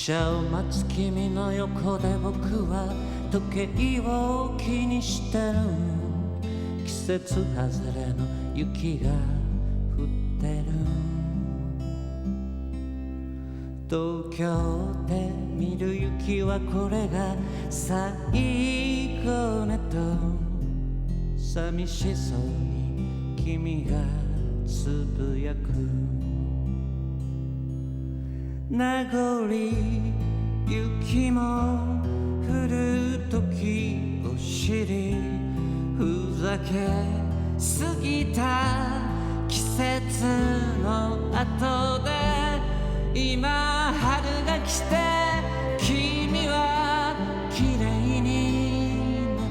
車を待つ君の横で僕は時計を気にしてる。季節外れの雪が降ってる。東京で見る雪はこれが最後ねと寂しそうに君がつぶやく。名残雪も降る時を知り、ふざけ過ぎた季節の後で今春が来て君は綺麗になっ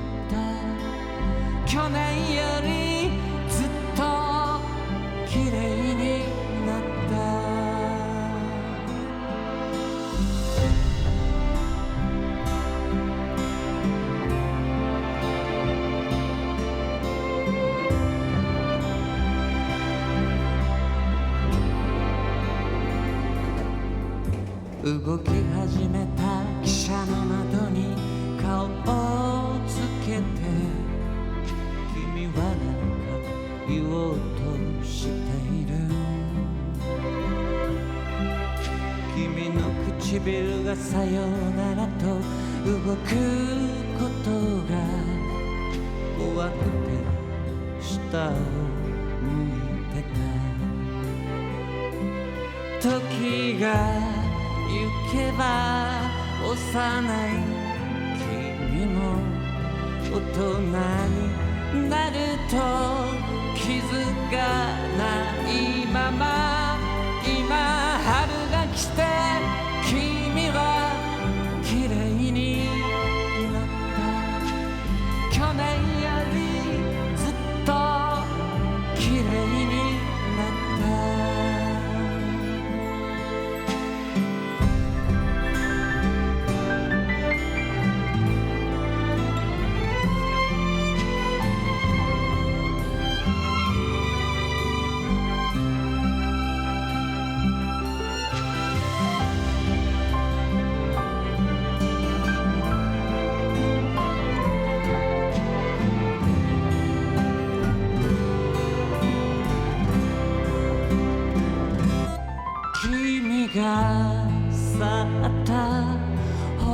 た。去年よりずっと綺麗になった。動き始めた汽車の窓に顔をつけて君は何か言おうとしている。君の唇がさよならと動くことが怖くて下を向いてた。時が行けば幼い君も大人になると気づかないまま今春が来て君は綺麗になった。去年よりずっと綺麗になった。君が去ったホ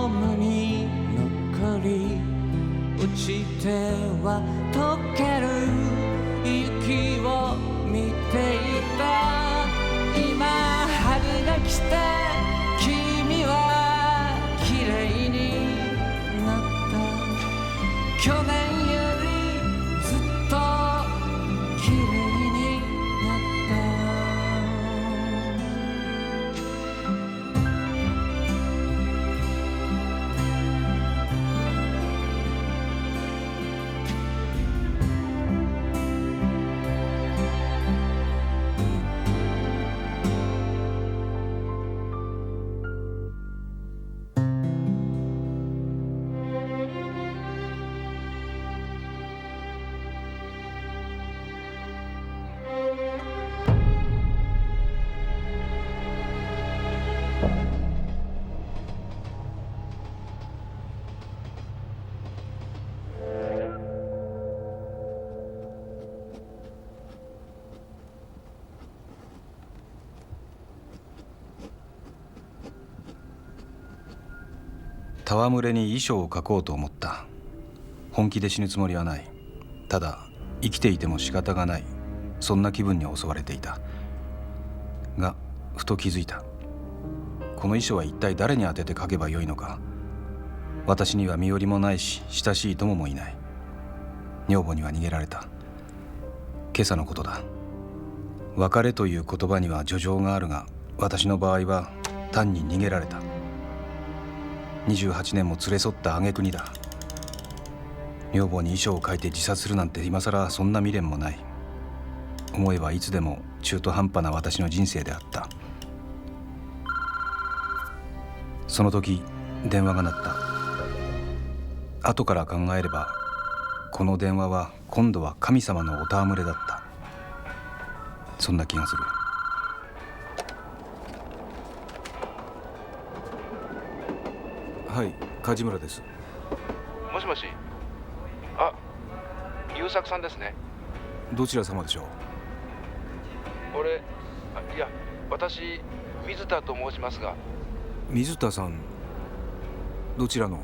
ームに残り落ちては溶ける雪を見ていた。今春が来て君は綺麗になった。去年よりずっと綺麗になった。戯れに遺書を書こうと思った。本気で死ぬつもりはない。ただ生きていても仕方がない、そんな気分に襲われていた。がふと気づいた。この遺書は一体誰に宛てて書けばよいのか。私には身寄りもないし親しい友もいない。女房には逃げられた。今朝のことだ。別れという言葉には叙情があるが、私の場合は単に逃げられた。28年も連れ添った挙句にだ。女房に遺書を書いて自殺するなんて今さらそんな未練もない。思えばいつでも中途半端な私の人生であった。その時電話が鳴った。後から考えればこの電話は今度は神様のお戯れだった。そんな気がする。はい、梶村です。もしもし。あ、優作さんですね。どちら様でしょう。いや、私水田と申しますが。水田さん、どちらの？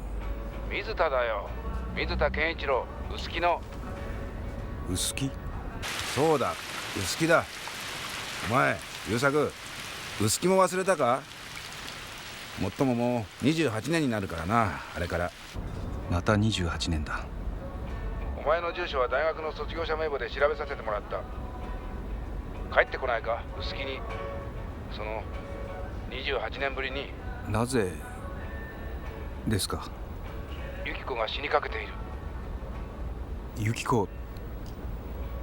水田だよ。水田健一郎、臼杵の。臼杵？そうだ、臼杵だ。お前、優作、臼杵も忘れたか？もっとももう28年になるからな、あれから。また28年だ。お前の住所は大学の卒業者名簿で調べさせてもらった。帰ってこないか、臼杵に。その28年ぶりに。なぜですか？由紀子が死にかけている。由紀子、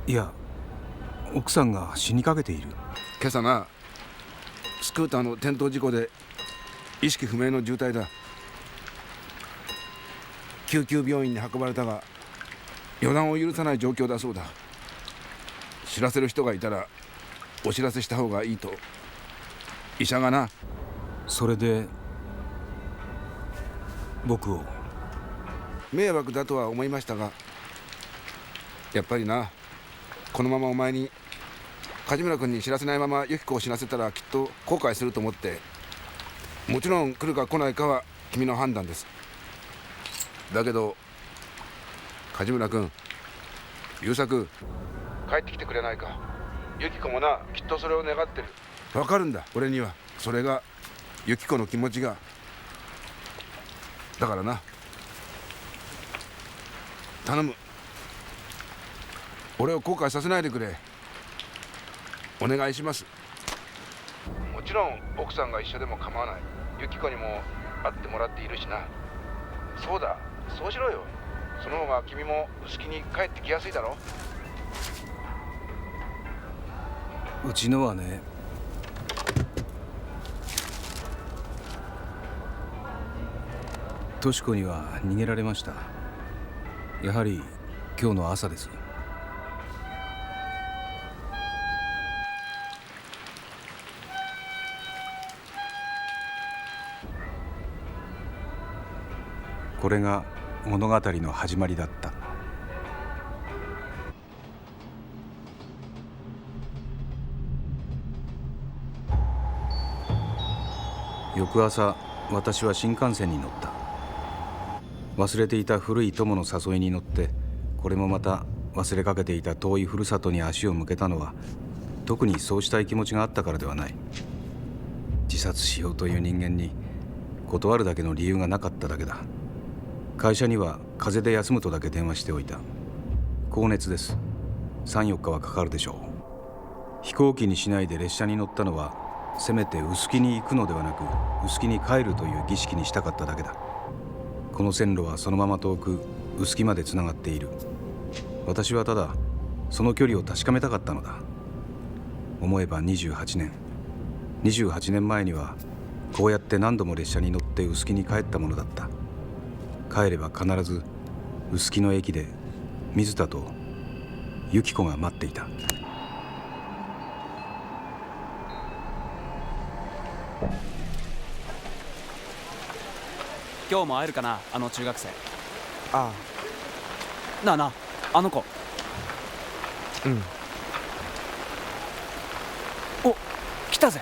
いや、奥さんが死にかけている。今朝な、スクーターの転倒事故で意識不明の重体だ。救急病院に運ばれたが予断を許さない状況だそうだ。知らせる人がいたらお知らせした方がいいと医者がな。それで僕を。迷惑だとは思いましたが、やっぱりな、このままお前に梶村君に知らせないまま由紀子を死なせたらきっと後悔すると思って。もちろん来るか来ないかは君の判断です。だけど梶村君、優作、帰ってきてくれないか。由紀子もな、きっとそれを願ってる。わかるんだ、俺には。それが由紀子の気持ちが。だからな、頼む。俺を後悔させないでくれ。お願いします。もちろん奥さんが一緒でも構わない。由紀子にも会ってもらっているしな。そうだ、そうしろよ。その方が君も臼杵に帰ってきやすいだろ。うちのはね、とし子には逃げられました。やはり今日の朝です。これが物語の始まりだった。翌朝、私は新幹線に乗った。忘れていた古い友の誘いに乗って、これもまた忘れかけていた遠いふるさとに足を向けたのは、特にそうしたい気持ちがあったからではない。自殺しようという人間に断るだけの理由がなかっただけだ。会社には風邪で休むとだけ電話しておいた。高熱です。3、4日はかかるでしょう。飛行機にしないで列車に乗ったのは、せめて臼杵に行くのではなく臼杵に帰るという儀式にしたかっただけだ。この線路はそのまま遠く臼杵までつながっている。私はただその距離を確かめたかったのだ。思えば28年前にはこうやって何度も列車に乗って臼杵に帰ったものだった。帰れば必ず臼杵の駅で水田と由紀子が待っていた。今日も会えるかな、あの中学生。あなあなあ、あの子。うんお、来たぜ。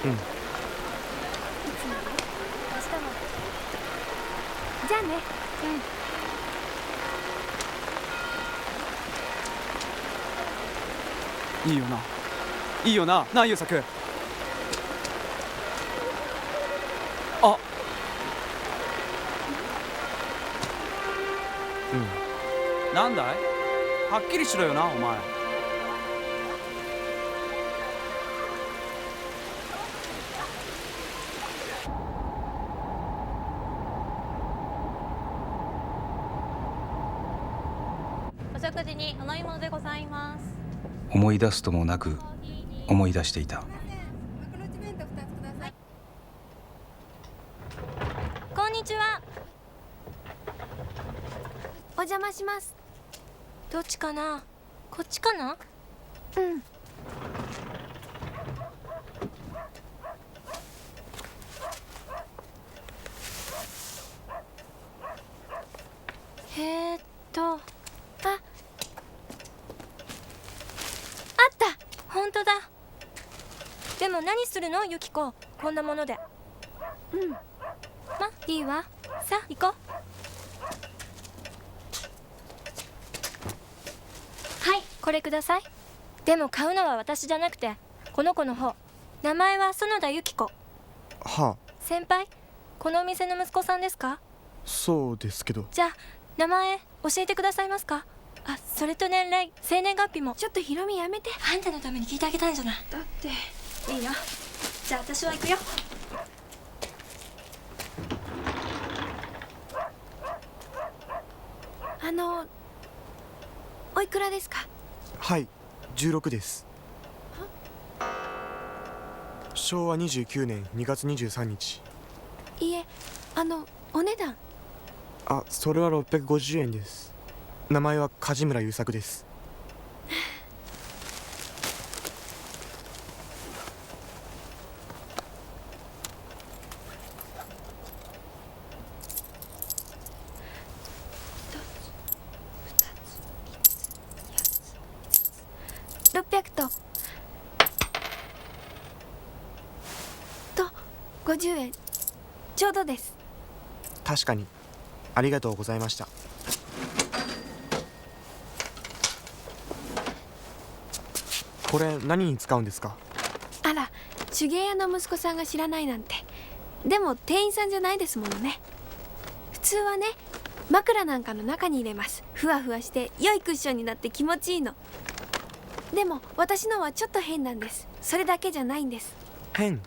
うんじゃあね。いいよな、いいよな、なあ優作。あ、なんだい、はっきりしろよな、お前。お食事にお飲み物でございます。思い出すともなく思い出していた。こんにちは。お邪魔します。どっちかな？こっちかな？うん。あった本当だ。でも何するのユキコ、こんなもので。いいわ。さあ行こう。はい、これください。でも買うのは私じゃなくてこの子の方。名前は園田ユキ子。はあ、先輩、このお店の息子さんですか？そうですけど。じゃあ名前教えてくださいますか？あ、それと年齢、生年月日も。ちょっとヒロミやめて。あんたのために聞いてあげたんじゃない。だっていいよ。じゃあ私は行くよ。おいくらですか？はい、16です。昭和29年2月23日。いえ、お値段。あ、それは650円です。名前は梶村優作です。600と50円ちょうどです。確かに。ありがとうございました。これ何に使うんですか？あら、手芸屋の息子さんが知らないなんて。でも店員さんじゃないですものね。普通はね、枕なんかの中に入れます。ふわふわして良いクッションになって気持ちいいの。でも私のはちょっと変なんです。それだけじゃないんです。変？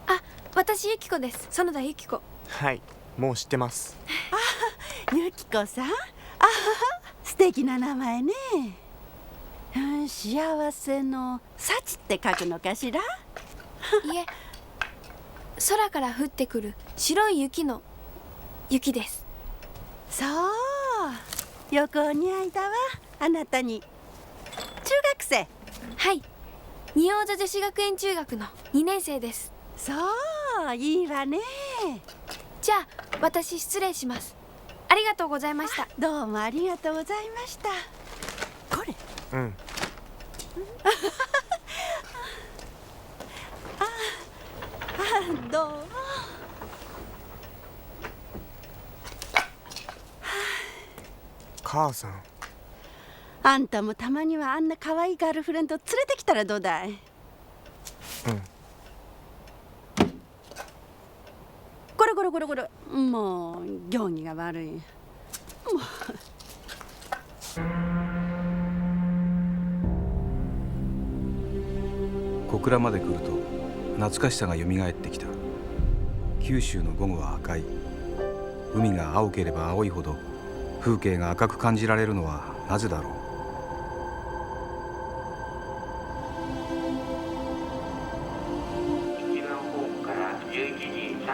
あ、私ユキコです。園田ユキコ。はい、もう知ってます。ゆきこさん、素敵な名前ね。幸せの幸って書くのかしら？いえ、空から降ってくる白い雪の雪です。そう、よくお似合いだわ、あなたに。中学生？はい、仁王座女子学園中学の2年生です。そう、いいわね。じゃあ私失礼します。ありがとうございました。どうもありがとうございました。これ。うん。どうも。母さん。あんたもたまにはあんな可愛いガールフレンド連れてきたらどうだい？うん。これ。もう行儀が悪い。もう。小倉まで来ると懐かしさがよみがえってきた。九州の午後は赤い。海が青ければ青いほど風景が赤く感じられるのはなぜだろう。一番ホームから11時35分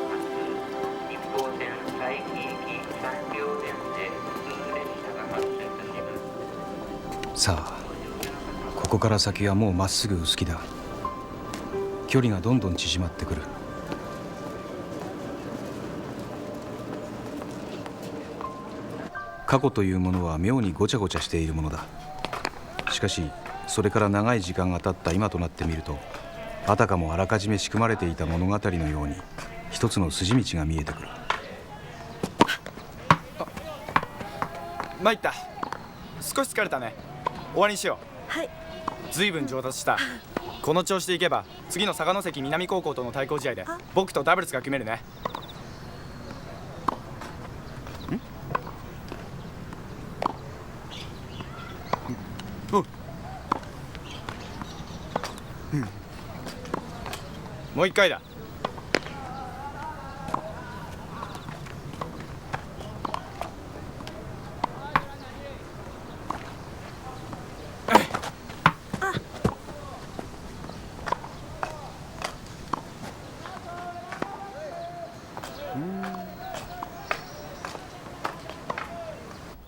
発日光線佐伯行き3両線で普通列車が発車いたします。さあ、ここから先はもうまっすぐ薄木だ。距離がどんどん縮まってくる。過去というものは妙にごちゃごちゃしているものだ。しかしそれから長い時間が経った今となってみると、あたかもあらかじめ仕組まれていた物語のように一つの筋道が見えてくる。参った。少し疲れたね。終わりにしよう。はい。ずいぶん上達した。この調子でいけば次の佐賀関南高校との対抗試合で僕とダブルスが組めるね。もう一回だ。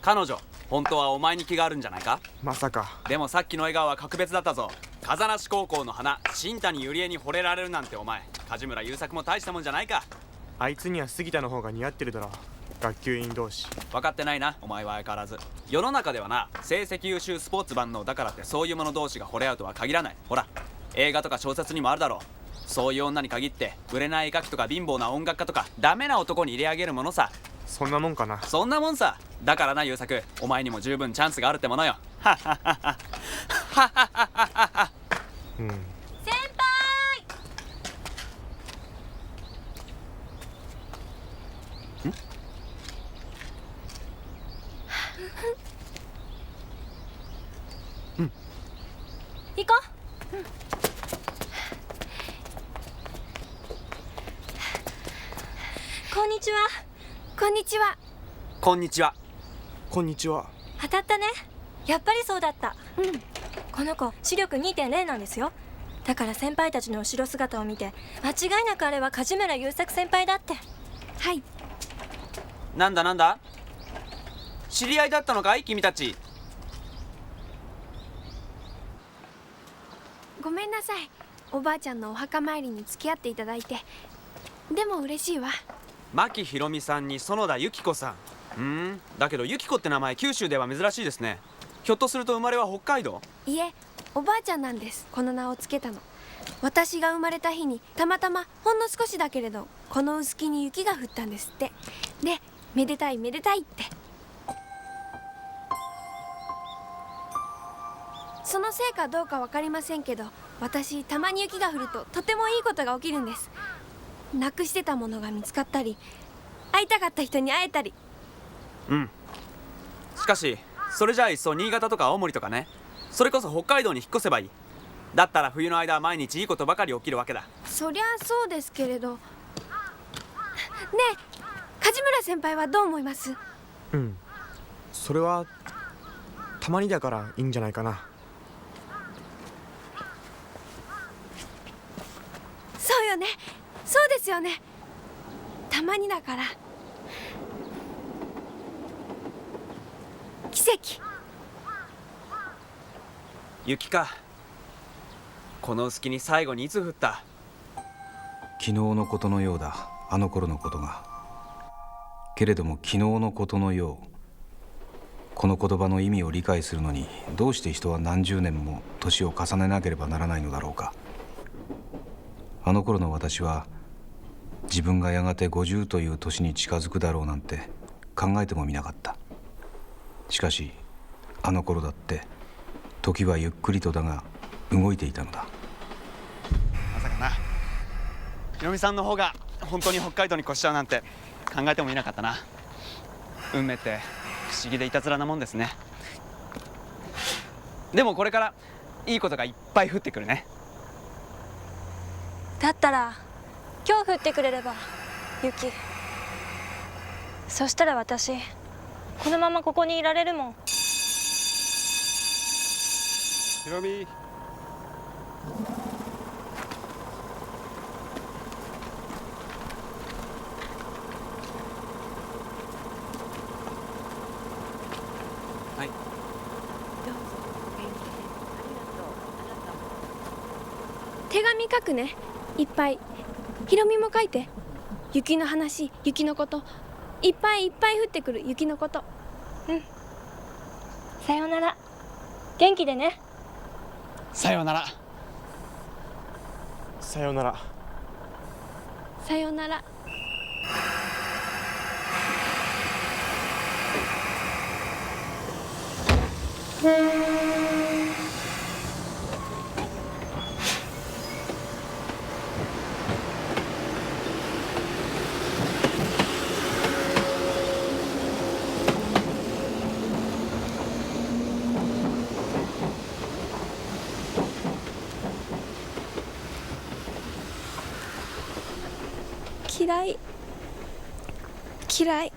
彼女、本当はお前に気があるんじゃないか？まさか。でもさっきの笑顔は格別だったぞ。風梨高校の花新谷ゆりえに惚れられるなんて、お前梶村優作も大したもんじゃないか。あいつには杉田の方が似合ってるだろ。学級委員同士。分かってないな、お前は相変わらず。世の中ではな、成績優秀スポーツ万能だからってそういう者同士が惚れ合うとは限らない。ほら、映画とか小説にもあるだろう。そういう女に限って売れない絵描きとか貧乏な音楽家とかダメな男に入れ上げるものさ。そんなもんかな。そんなもんさ。だからな優作、お前にも十分チャンスがあるってものよ。はっはっはっはっはっはっはっは。先輩。行こう。こんにちは。こんにちは。こんにちは。こんにちは。当たったね。やっぱりそうだった。この子視力 2.0 なんですよ。だから先輩たちの後ろ姿を見て間違いなくあれは梶村優作先輩だって。はい。なんだなんだ、知り合いだったのかい君たち。ごめんなさい、おばあちゃんのお墓参りに付き合っていただいて。でも嬉しいわ。牧ひろみさんに園田由紀子さん。だけど由紀子って名前九州では珍しいですね。ひょっとすると生まれは北海道？いえ、おばあちゃんなんです。この名をつけたの。私が生まれた日にたまたまほんの少しだけれどこの臼杵に雪が降ったんですって。で、めでたいめでたいって。そのせいかどうか分かりませんけど、私たまに雪が降るととてもいいことが起きるんです。なくしてたものが見つかったり、会いたかった人に会えたり。しかしそれじゃあいっそ新潟とか青森とかね、それこそ北海道に引っ越せばいい。だったら冬の間は毎日いいことばかり起きるわけだ。そりゃそうですけれど。ねえ、梶村先輩はどう思います？それはたまにだからいいんじゃないかな。そうよね、そうですよね。たまにだから。奇跡。雪か。この臼杵に最後にいつ降った？昨日のことのようだ、あの頃のことが。けれども昨日のことのよう。この言葉の意味を理解するのにどうして人は何十年も年を重ねなければならないのだろうか。あの頃の私は自分がやがて50という年に近づくだろうなんて考えてもみなかった。しかしあの頃だって時はゆっくりとだが動いていたのだ。まさかな、ひろみさんの方が本当に北海道に越しちゃうなんて考えてもいなかったな。運命って不思議でいたずらなもんですね。でもこれからいいことがいっぱい降ってくるね。だったら今日降ってくれれば雪。そしたら私このままここにいられるもん。ひろみ。はい。手紙書くね、いっぱい。ひろみも書いて。雪の話、雪のこと、いっぱいいっぱい降ってくる雪のこと。さようなら。元気でね。さようなら。さようなら。さようなら。嫌い嫌い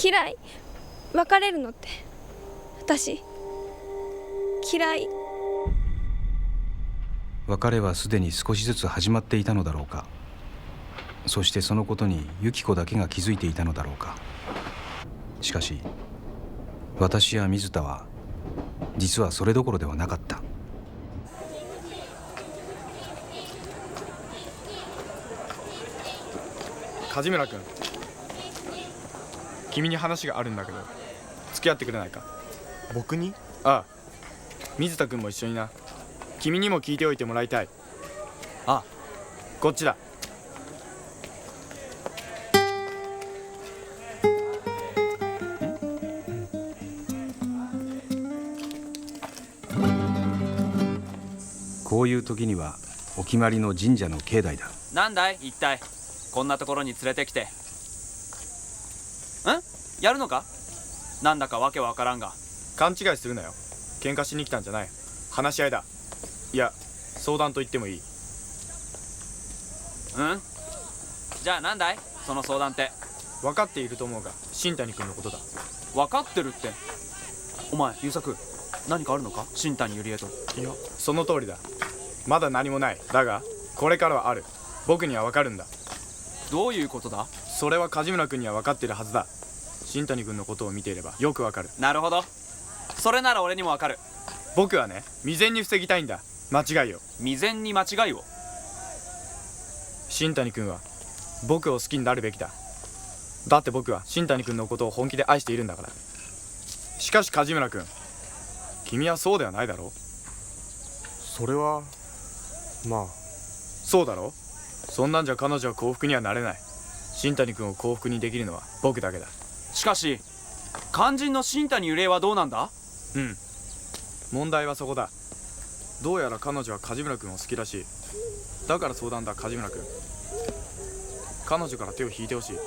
嫌い。別れるのって私嫌い。別れはすでに少しずつ始まっていたのだろうか。そしてそのことに由紀子だけが気づいていたのだろうか。しかし私や水田は実はそれどころではなかった。梶村君、君に話があるんだけど付き合ってくれないか。僕に？ああ、水田君も一緒にな。君にも聞いておいてもらいたい。ああ、こっちだ。こういう時にはお決まりの神社の境内だ。なんだい一体こんなところに連れてきて。やるのか？なんだかわけわからんが。勘違いするなよ。喧嘩しに来たんじゃない。話し合いだ。いや、相談と言ってもいい。じゃあなんだいその相談って。分かっていると思うが、新谷君のことだ。分かってるって。お前優作、何かあるのか新谷ゆりえと。いや、その通りだ。まだ何もない。だがこれからはある。僕には分かるんだ。どういうことだ？それは梶村君には分かっているはずだ。新谷君のことを見ていればよく分かる。なるほど、それなら俺にも分かる。僕はね、未然に防ぎたいんだ。間違いを。未然に間違いを。新谷君は僕を好きになるべきだ。だって僕は新谷君のことを本気で愛しているんだから。しかし梶村君、君はそうではないだろう。それはまあそうだろう。そんなんじゃ彼女は幸福にはなれない。新谷君を幸福にできるのは僕だけだ。しかし肝心の新谷ゆりえはどうなんだ？問題はそこだ。どうやら彼女は梶村君を好きらしい。だから相談だ。梶村君、彼女から手を引いてほしい。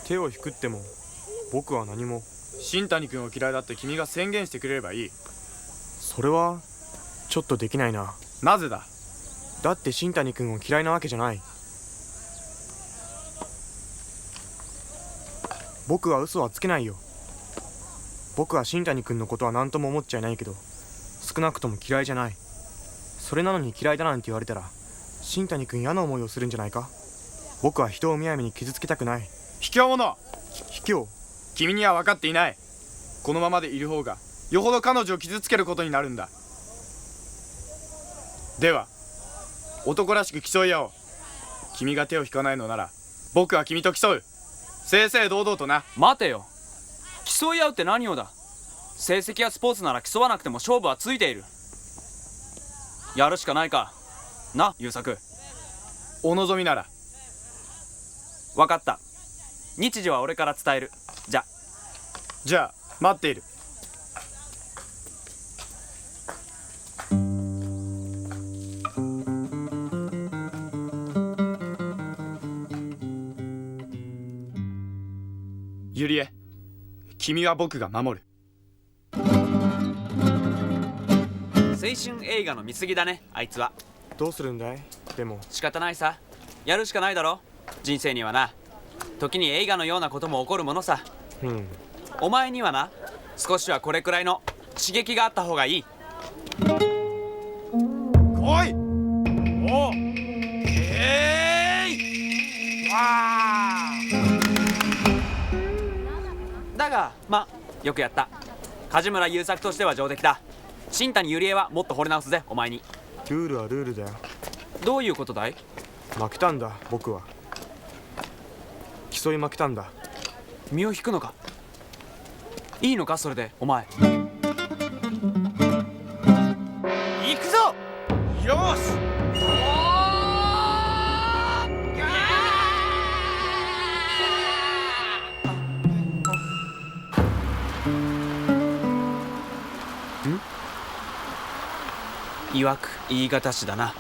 手を引くっても僕は何も。新谷君を嫌いだって君が宣言してくれればいい。それはちょっとできないな。なぜだ？だって新谷君を嫌いなわけじゃない。僕は嘘はつけないよ。僕は新谷君のことは何とも思っちゃいないけど、少なくとも嫌いじゃない。それなのに嫌いだなんて言われたら新谷君嫌な思いをするんじゃないか。僕は人をむやみに傷つけたくない。卑怯者！卑怯？君には分かっていない。このままでいる方がよほど彼女を傷つけることになるんだ。では男らしく競い合おう。君が手を引かないのなら僕は君と競う。正々堂々とな。待てよ、競い合うって何をだ。成績やスポーツなら競わなくても勝負はついている。やるしかないかな、優作。お望みなら。分かった、日時は俺から伝える。じゃあ待っている。ゆりえ、君は僕が守る。青春映画の見過ぎだね、あいつは。どうするんだい？でも仕方ないさ、やるしかないだろ。人生にはな、時に映画のようなことも起こるものさ。お前にはな、少しはこれくらいの刺激があった方がいい。来い！おう！だがま、よくやった。梶村優作としては上出来だ。新谷ゆりえはもっと惚れ直すぜ、お前に。ルールはルールだよ。どういうことだい？負けたんだ、僕は。競い負けたんだ。身を引くのか？いいのかそれで、お前。行くぞ！よし！いわく言い方しだな。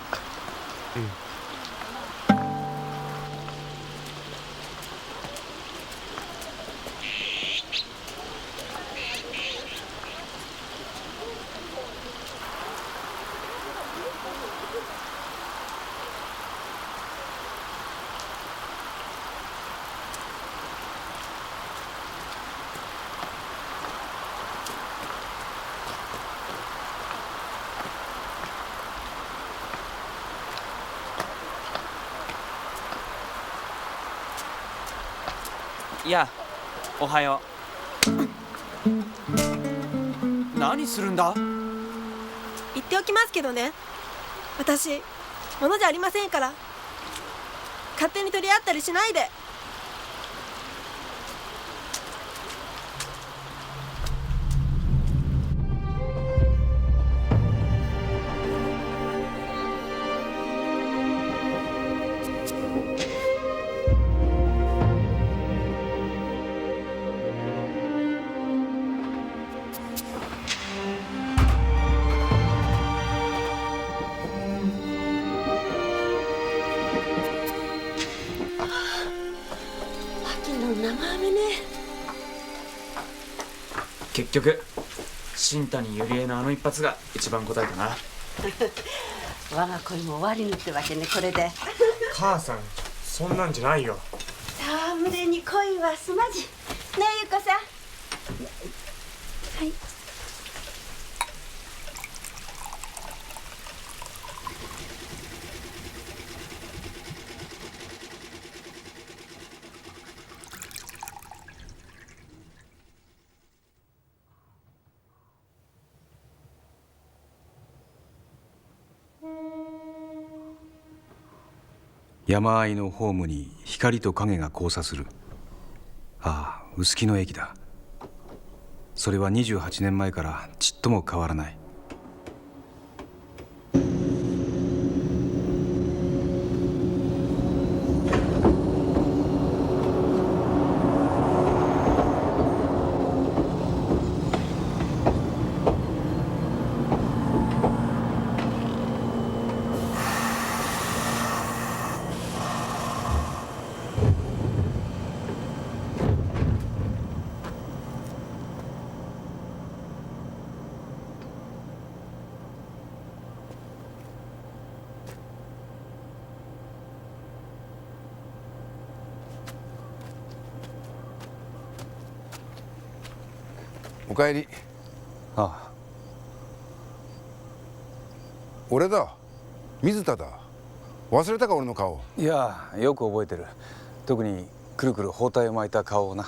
いや、おはよう。何するんだ？言っておきますけどね、私物じゃありませんから。勝手に取り合ったりしないで。生飴ね。結局新谷ゆりえのあの一発が一番答えたな。我が恋も終わりぬってわけね、これで。母さん、そんなんじゃないよ。戯れに恋はすまじ。ねえ、ゆこさん。はい。山あいのホームに光と影が交差する。ああ、臼杵の駅だ。それは28年前からちっとも変わらない。おかえり。ああ、俺だ、水田だ。忘れたか、俺の顔。いや、よく覚えてる。特にくるくる包帯を巻いた顔をな。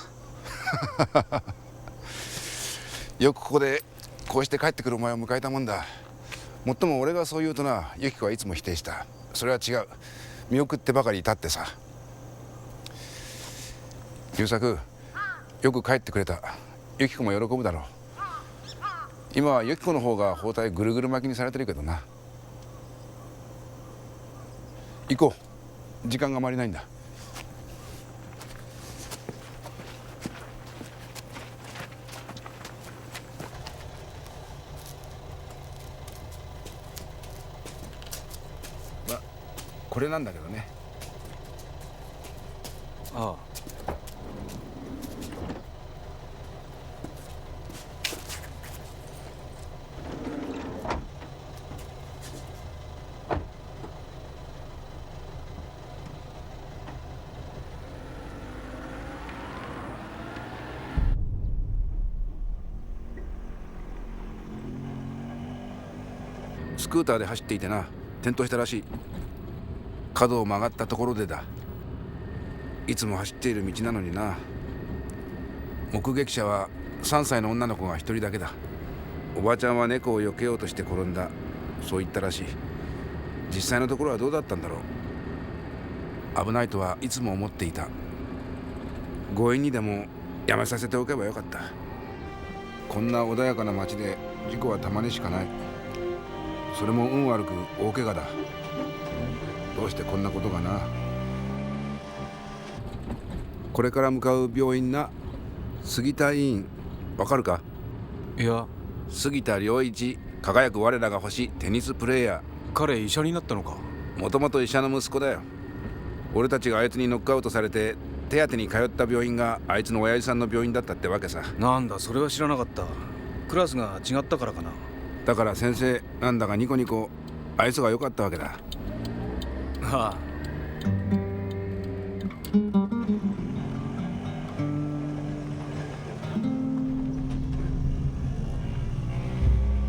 よくここでこうして帰ってくるお前を迎えたもんだ。もっとも俺がそう言うとな、由紀子はいつも否定した。それは違う。見送ってばかりいたってさ。優作、よく帰ってくれた。由紀子も喜ぶだろう。今は由紀子の方が包帯ぐるぐる巻きにされてるけどな。行こう、時間があまりないんだ。まあこれなんだけどね。ああ、スクーターで走っていてな、転倒したらしい。角を曲がったところでだ。いつも走っている道なのにな。目撃者は3歳の女の子が1人だけだ。おばちゃんは猫を避けようとして転んだ、そう言ったらしい。実際のところはどうだったんだろう。危ないとはいつも思っていた。強引にでもやめさせておけばよかった。こんな穏やかな街で事故はたまにしかない。それも運悪く大怪我だ。どうしてこんなことがな。これから向かう病院な、杉田医院、わかるか？いや。杉田良一、輝く我らが欲しいテニスプレーヤー。彼医者になったのか？もともと医者の息子だよ。俺たちがあいつにノックアウトされて手当てに通った病院があいつの親父さんの病院だったってわけさ。なんだ、それは知らなかった。クラスが違ったからかな。だから先生なんだかニコニコ愛想が良かったわけだ。ああ。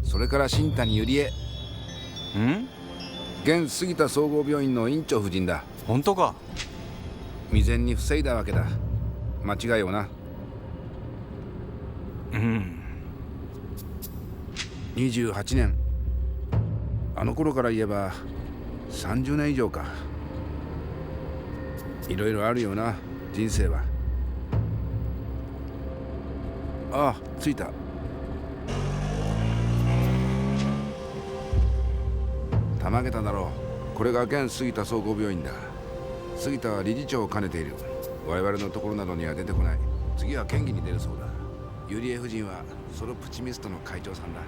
それから新谷ゆりえ。現杉田総合病院の院長夫人だ。本当か？未然に防いだわけだ。間違いをな。28年。あの頃から言えば30年以上か。いろいろあるよな、人生は。ああ、着いた。たまげただろう。これが現杉田総合病院だ。杉田は理事長を兼ねている。我々のところなどには出てこない。次は県議に出るそうだ。ユリエ夫人はソロプチミストの会長さんだ。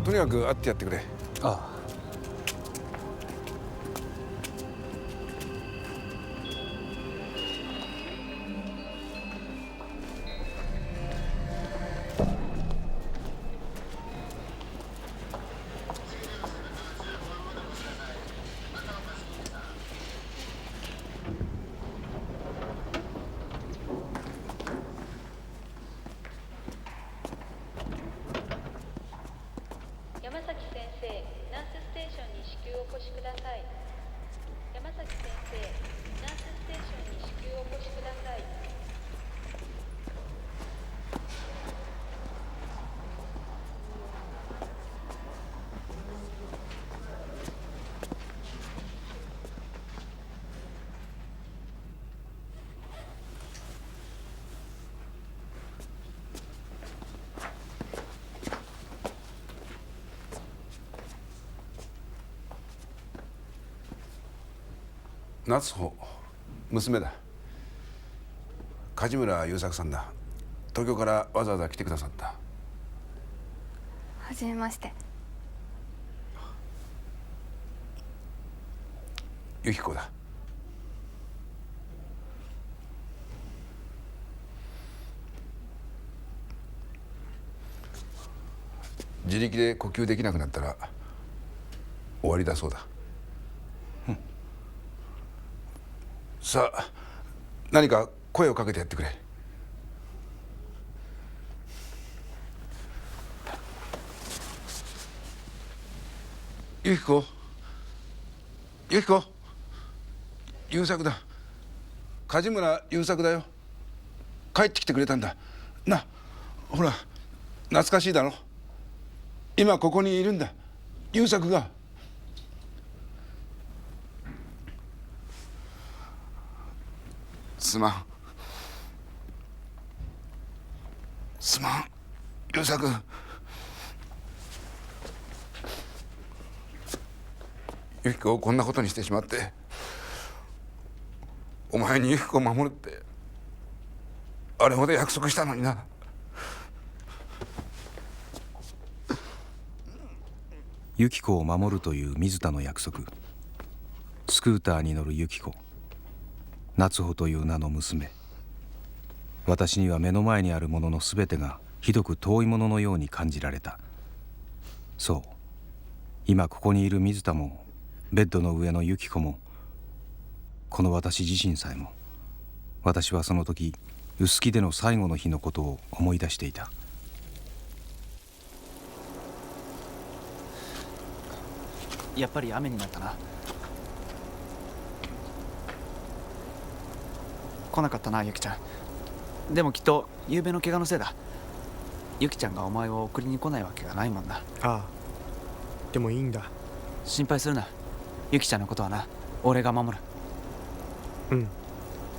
とにかく会ってやってくれ。ああ。夏穂、娘だ。梶村優作さんだ。東京からわざわざ来てくださった。はじめまして。由紀子だ。自力で呼吸できなくなったら終わりだそうだ。さあ、何か声をかけてやってくれ。由紀子、由紀子、優作だ。梶村優作だよ。帰ってきてくれたんだ。な、ほら、懐かしいだろ。今ここにいるんだ、優作が。すまん、すまん、優作。由紀子をこんなことにしてしまって、お前に由紀子を守るってあれほど約束したのにな。由紀子を守るという水田の約束。スクーターに乗る由紀子、夏穂という名の娘。私には目の前にあるものの全てがひどく遠いもののように感じられた。そう、今ここにいる水田も、ベッドの上の由紀子も、この私自身さえも、私はその時臼杵での最後の日のことを思い出していた。やっぱり雨になったな。来なかったな、ゆきちゃん。でもきっと夕べの怪我のせいだ。ゆきちゃんがお前を送りに来ないわけがないもんな。ああ、でもいいんだ。心配するな。ゆきちゃんのことはな、俺が守る。うん、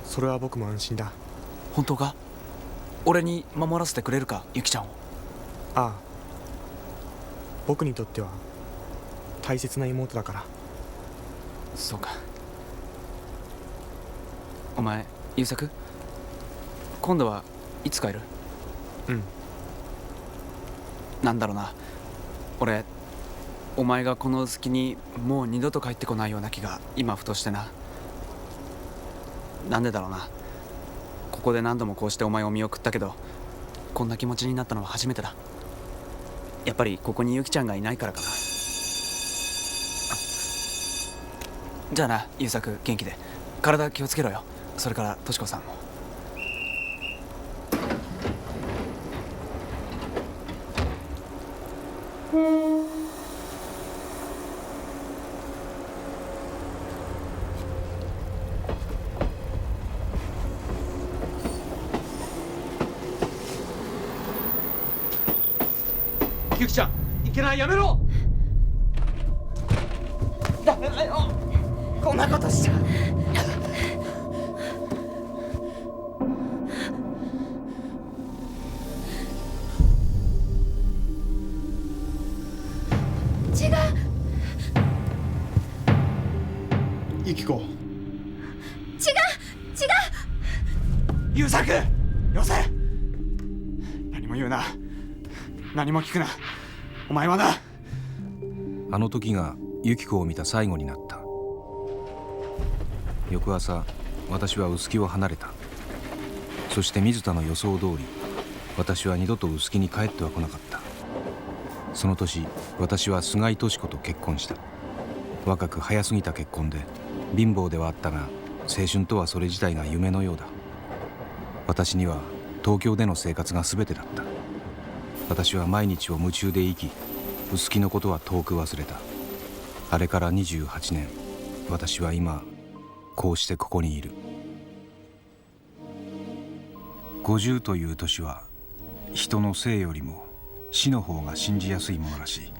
それは僕も安心だ。本当か？俺に守らせてくれるか、ゆきちゃんを。ああ、僕にとっては大切な妹だから。そうか。お前、優作、今度はいつ帰る？うん。なんだろうな、俺お前がこの臼杵にもう二度と帰ってこないような気が今ふとしてな。なんでだろうな。ここで何度もこうしてお前を見送ったけど、こんな気持ちになったのは初めてだ。やっぱりここにゆきちゃんがいないからかな。じゃあな、優作、元気で体気をつけろよ。それからとし子さんも。ゆきちゃん、いけない、やめろ。ダメだよ、こんなことしちゃ。違う。ゆき子。違う。優作、よせ。何も言うな、何も聞くな。お前はな。あの時が由紀子を見た最後になった。翌朝、私は臼杵を離れた。そして水田の予想通り、私は二度と臼杵に帰っては来なかった。その年、私は菅井敏子と結婚した。若く早すぎた結婚で、貧乏ではあったが、青春とはそれ自体が夢のようだ。私には東京での生活が全てだった。私は毎日を夢中で生き、臼杵のことは遠く忘れた。あれから28年、私は今こうしてここにいる。50という年は人の生よりも死の方が信じやすいものらしい。違う。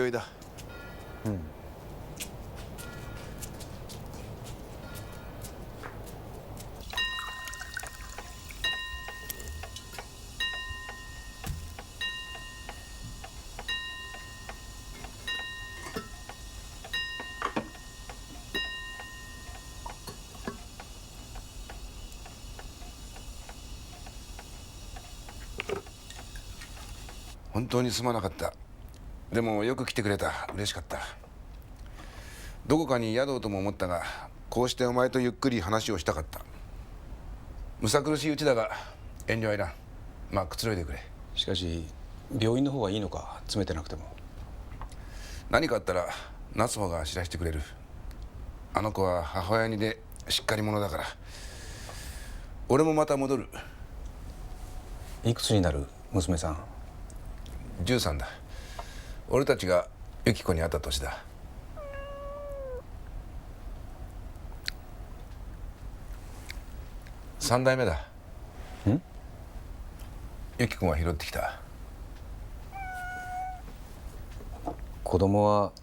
酔いだ。うん。本当にすまなかった。でもよく来てくれた。嬉しかった。どこかに宿うとも思ったが、こうしてお前とゆっくり話をしたかった。むさ苦しいうちだが遠慮はいらん。まあくつろいでくれ。しかし病院の方はいいのか、詰めてなくても。何かあったら夏穂が知らせてくれる。あの子は母親にでしっかり者だから。俺もまた戻る。いくつになる娘さん？13だ。俺たちがユキコに会った年だ。3代目だ。ん？ユキコが拾ってきた。子供は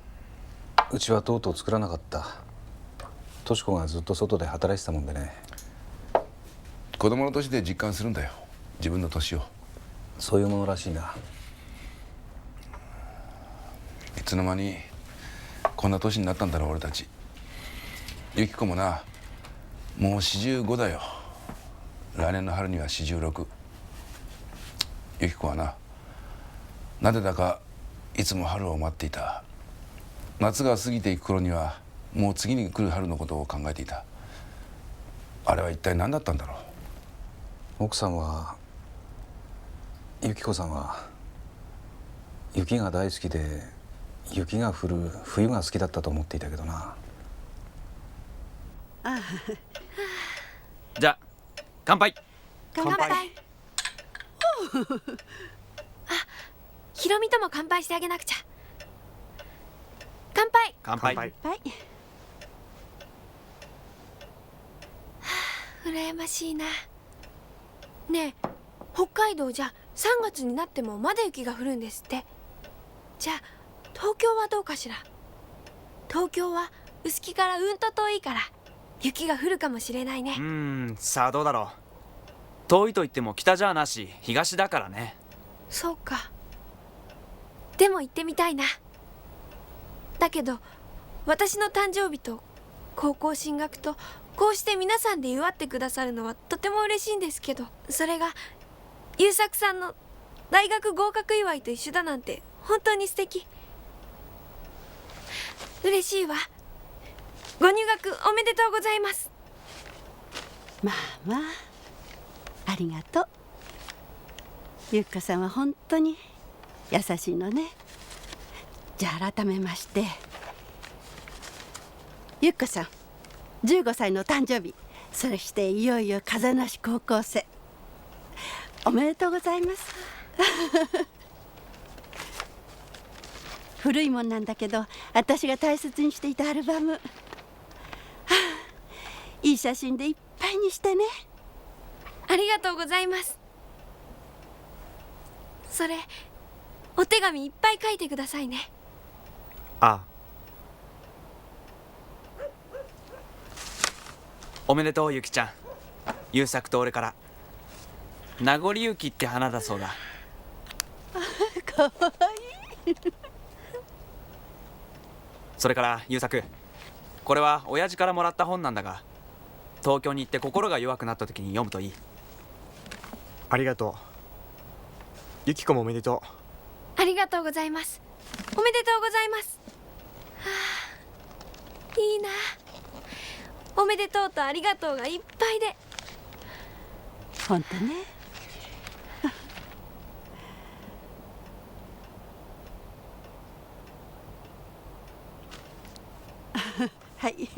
うちはとうとう作らなかった。とし子がずっと外で働いてたもんでね。子供の年で実感するんだよ、自分の年を。そういうものらしいな。いつの間にこんな年になったんだろう俺たち。ユキコもな、もう45だよ。来年の春には46。ユキコはなぜだかいつも春を待っていた。夏が過ぎていく頃にはもう次に来る春のことを考えていた。あれは一体何だったんだろう。奥さんは、ユキコさんは雪が大好きで雪が降る冬が好きだったと思っていたけどな。あじゃあ乾杯。乾杯。あ、ひろみとも乾杯してあげなくちゃ。乾杯。乾杯。はい。羨ましいな。ねえ、北海道じゃ3月になってもまだ雪が降るんですって。じゃあ東京はどうかしら。東京は臼杵からうんと遠いから雪が降るかもしれないね。さあどうだろう。遠いと言っても北じゃなし東だからね。そうか。でも行ってみたいな。だけど私の誕生日と高校進学とこうして皆さんで祝ってくださるのはとても嬉しいんですけど、それが優作さんの大学合格祝いと一緒だなんて本当に素敵。嬉しいわ。ご入学おめでとうございます。まあまあ、ありがとう。ゆっかさんは本当に優しいのね。じゃあ改めまして、ゆっかさん15歳の誕生日、そしていよいよ風なし高校生、おめでとうございます。古いもんなんだけど私が大切にしていたアルバム、いい写真でいっぱいにしてね。ありがとうございます。それお手紙いっぱい書いてくださいね。ああ。おめでとうゆきちゃん。優作と俺から名残雪って花だそうだ。かわいい。それから優作、これは親父からもらった本なんだが、東京に行って心が弱くなった時に読むといい。ありがとう。ユキコもおめでとう。ありがとうございます。おめでとうございます。はあ、いいな。おめでとうとありがとうがいっぱいで。本当ね。はい。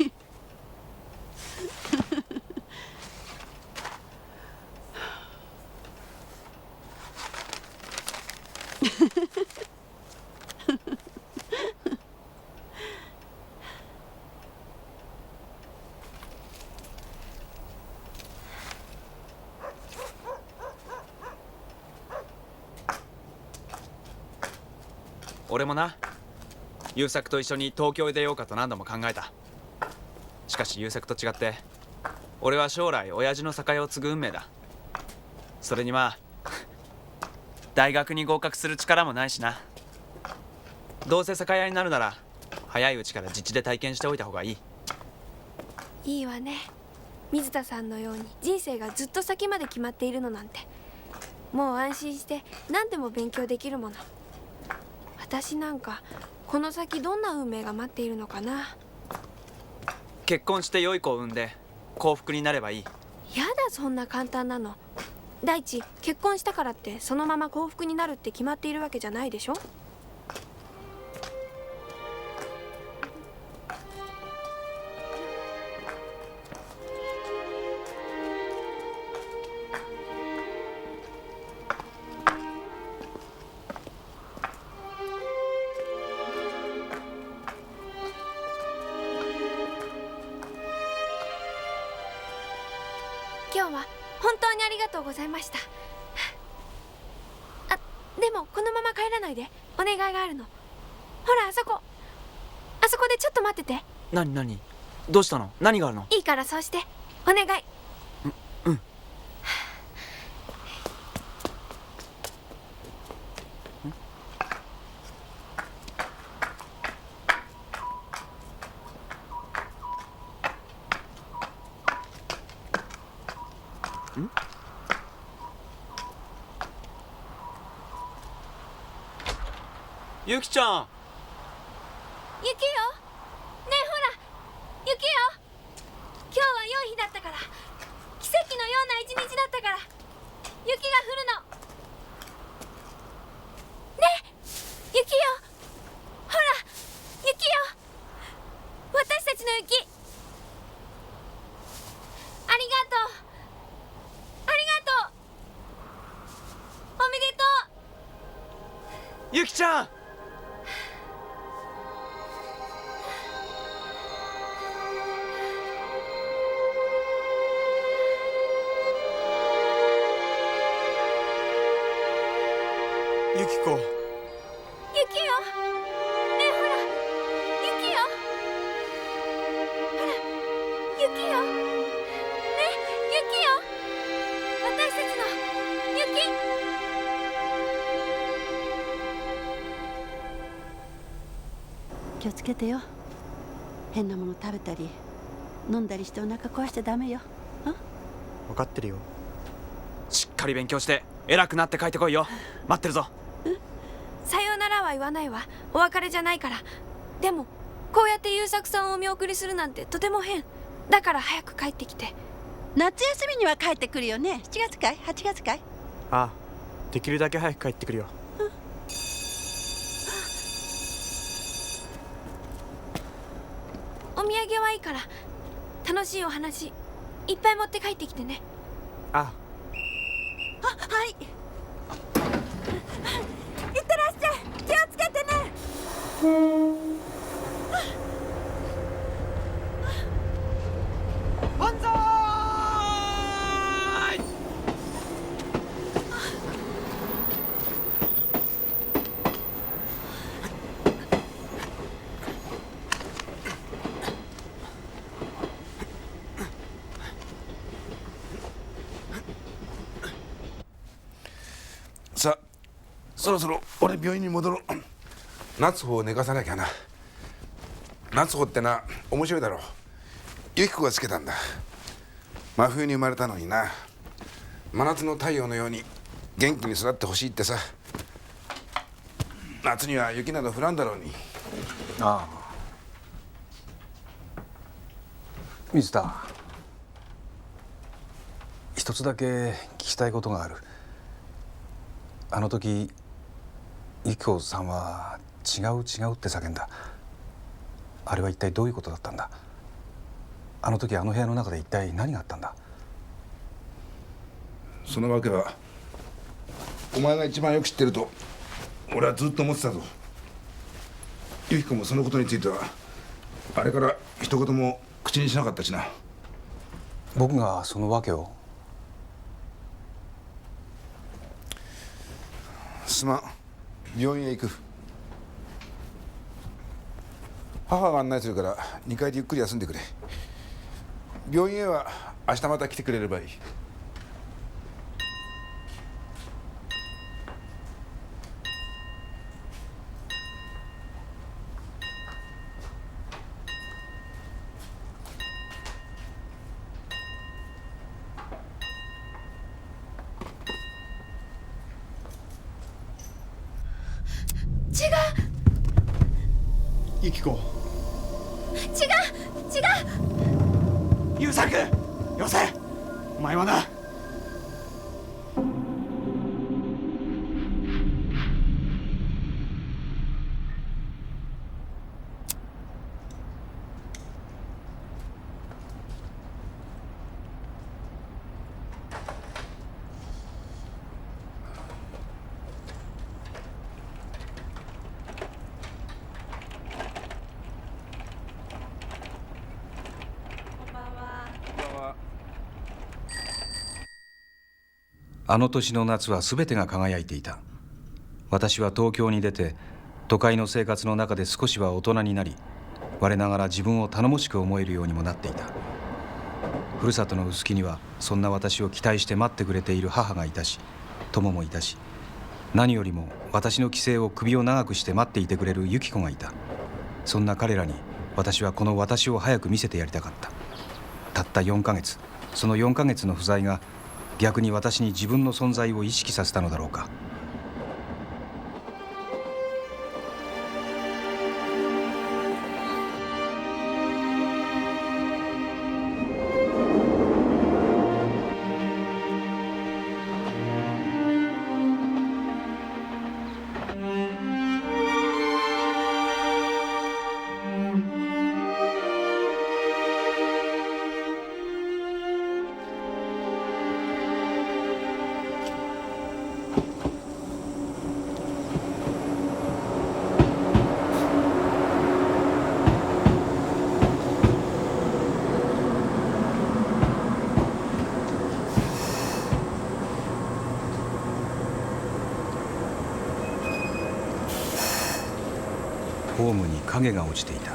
俺もな、優作と一緒に東京へ出ようかと何度も考えた。しかし優作と違って俺は将来親父の酒屋を継ぐ運命だ。それにまあ大学に合格する力もないしな。どうせ酒屋になるなら早いうちから実地で体験しておいた方がいい。いいわね。水田さんのように人生がずっと先まで決まっているのなんて、もう安心して何でも勉強できるもの。私なんかこの先どんな運命が待っているのかな。結婚して良い子を産んで幸福になればいい。やだ、そんな簡単なの。第一、結婚したからってそのまま幸福になるって決まっているわけじゃないでしょ。今日は本当にありがとうございました。あ、でもこのまま帰らないで。お願いがあるの。ほら、あそこでちょっと待ってて。何どうしたの？何があるの？いいからそうして。お願い。うん。ゆきちゃん。ゆきよ、ねえほら、ゆきよ。今日は良い日だったから、奇跡のような一日だったから、雪が降るの。ねえ、ゆきよ。ほら、ゆきよ。私たちの雪。ありがとう。ありがとう。おめでとう。ゆきちゃん。ユキコ。ゆきよ。ねえほら、ゆきよ。ほら、ゆきよ。ねえ、ゆきよ。私たちの雪。気をつけてよ。変なもの食べたり飲んだりしてお腹壊しちゃダメよ。分かってるよ。しっかり勉強して偉くなって帰ってこいよ。待ってるぞ。さようならは言わないわ。お別れじゃないから。でもこうやって優作さんをお見送りするなんてとても変だから、早く帰ってきて。夏休みには帰ってくるよね。7月かい8月かい。ああ、できるだけ早く帰ってくるよ。お土産はいいから、楽しいお話いっぱい持って帰ってきてね。あはい。いってらっしゃい。気をつけてね。万歳。さあ、そろそろ俺病院に戻ろう。夏穂を寝かさなきゃな。夏穂ってな、面白いだろう。由紀子がつけたんだ。真冬に生まれたのにな、真夏の太陽のように元気に育ってほしいってさ。夏には雪など降らんだろうに。ああ、水田、一つだけ聞きたいことがある。あの時由紀子さんは違うって叫んだ。あれは一体どういうことだったんだ。あの時あの部屋の中で一体何があったんだ。そのわけはお前が一番よく知ってると俺はずっと思ってたぞ。由紀子もそのことについてはあれから一言も口にしなかったしな。僕がそのわけを。すまん、病院へ行く。母が案内するから2階でゆっくり休んでくれ。病院へは明日また来てくれればいい。ユキコ。違う優作よせ、お前はな。あの年の夏は全てが輝いていた。私は東京に出て都会の生活の中で少しは大人になり、我ながら自分を頼もしく思えるようにもなっていた。ふるさとの臼杵にはそんな私を期待して待ってくれている母がいたし、友もいたし、何よりも私の帰省を首を長くして待っていてくれる由紀子がいた。そんな彼らに私はこの私を早く見せてやりたかった。たった4ヶ月、その4ヶ月の不在が逆に私に自分の存在を意識させたのだろうか。ホームに影が落ちていた。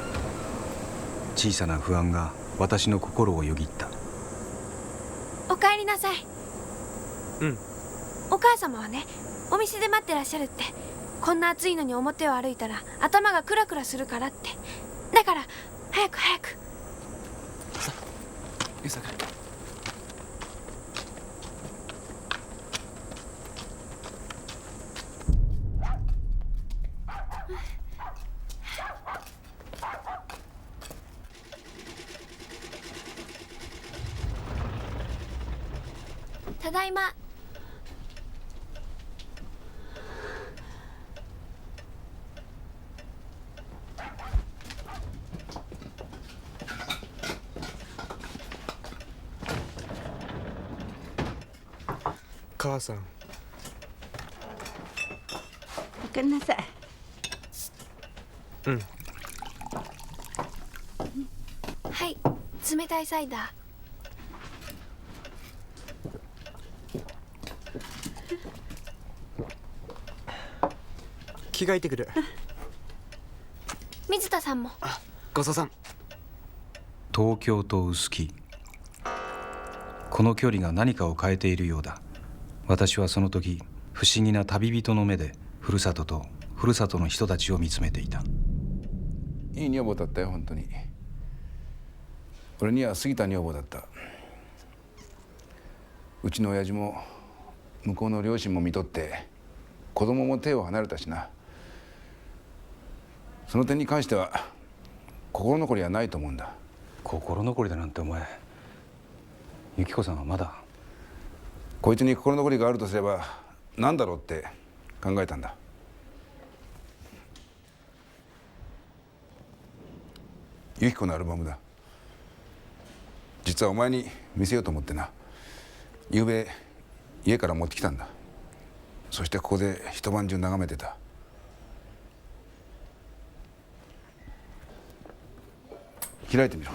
小さな不安が私の心をよぎった。お帰りなさい。うん。お母様はね、お店で待ってらっしゃるって。こんな暑いのに表を歩いたら頭がクラクラするからって。だから早く早く。さあ、優作。ただいま。母さん。おかえりなさい。うん。はい、冷たいサイダー。着替えてくる。水田さんも。ごちそうさん。東京と臼杵、この距離が何かを変えているようだ。私はその時不思議な旅人の目でふるさととふるさとの人たちを見つめていた。いい女房だったよ、本当に。俺には過ぎた女房だった。うちの親父も向こうの両親も見とって子供も手を離れたしな。その点に関しては心残りはないと思うんだ。心残りだなんてお前、由紀子さんはまだ。こいつに心残りがあるとすれば何だろうって考えたんだ。由紀子のアルバムだ。実はお前に見せようと思ってな。昨べ家から持ってきたんだ。そしてここで一晩中眺めてた。開いてみろ。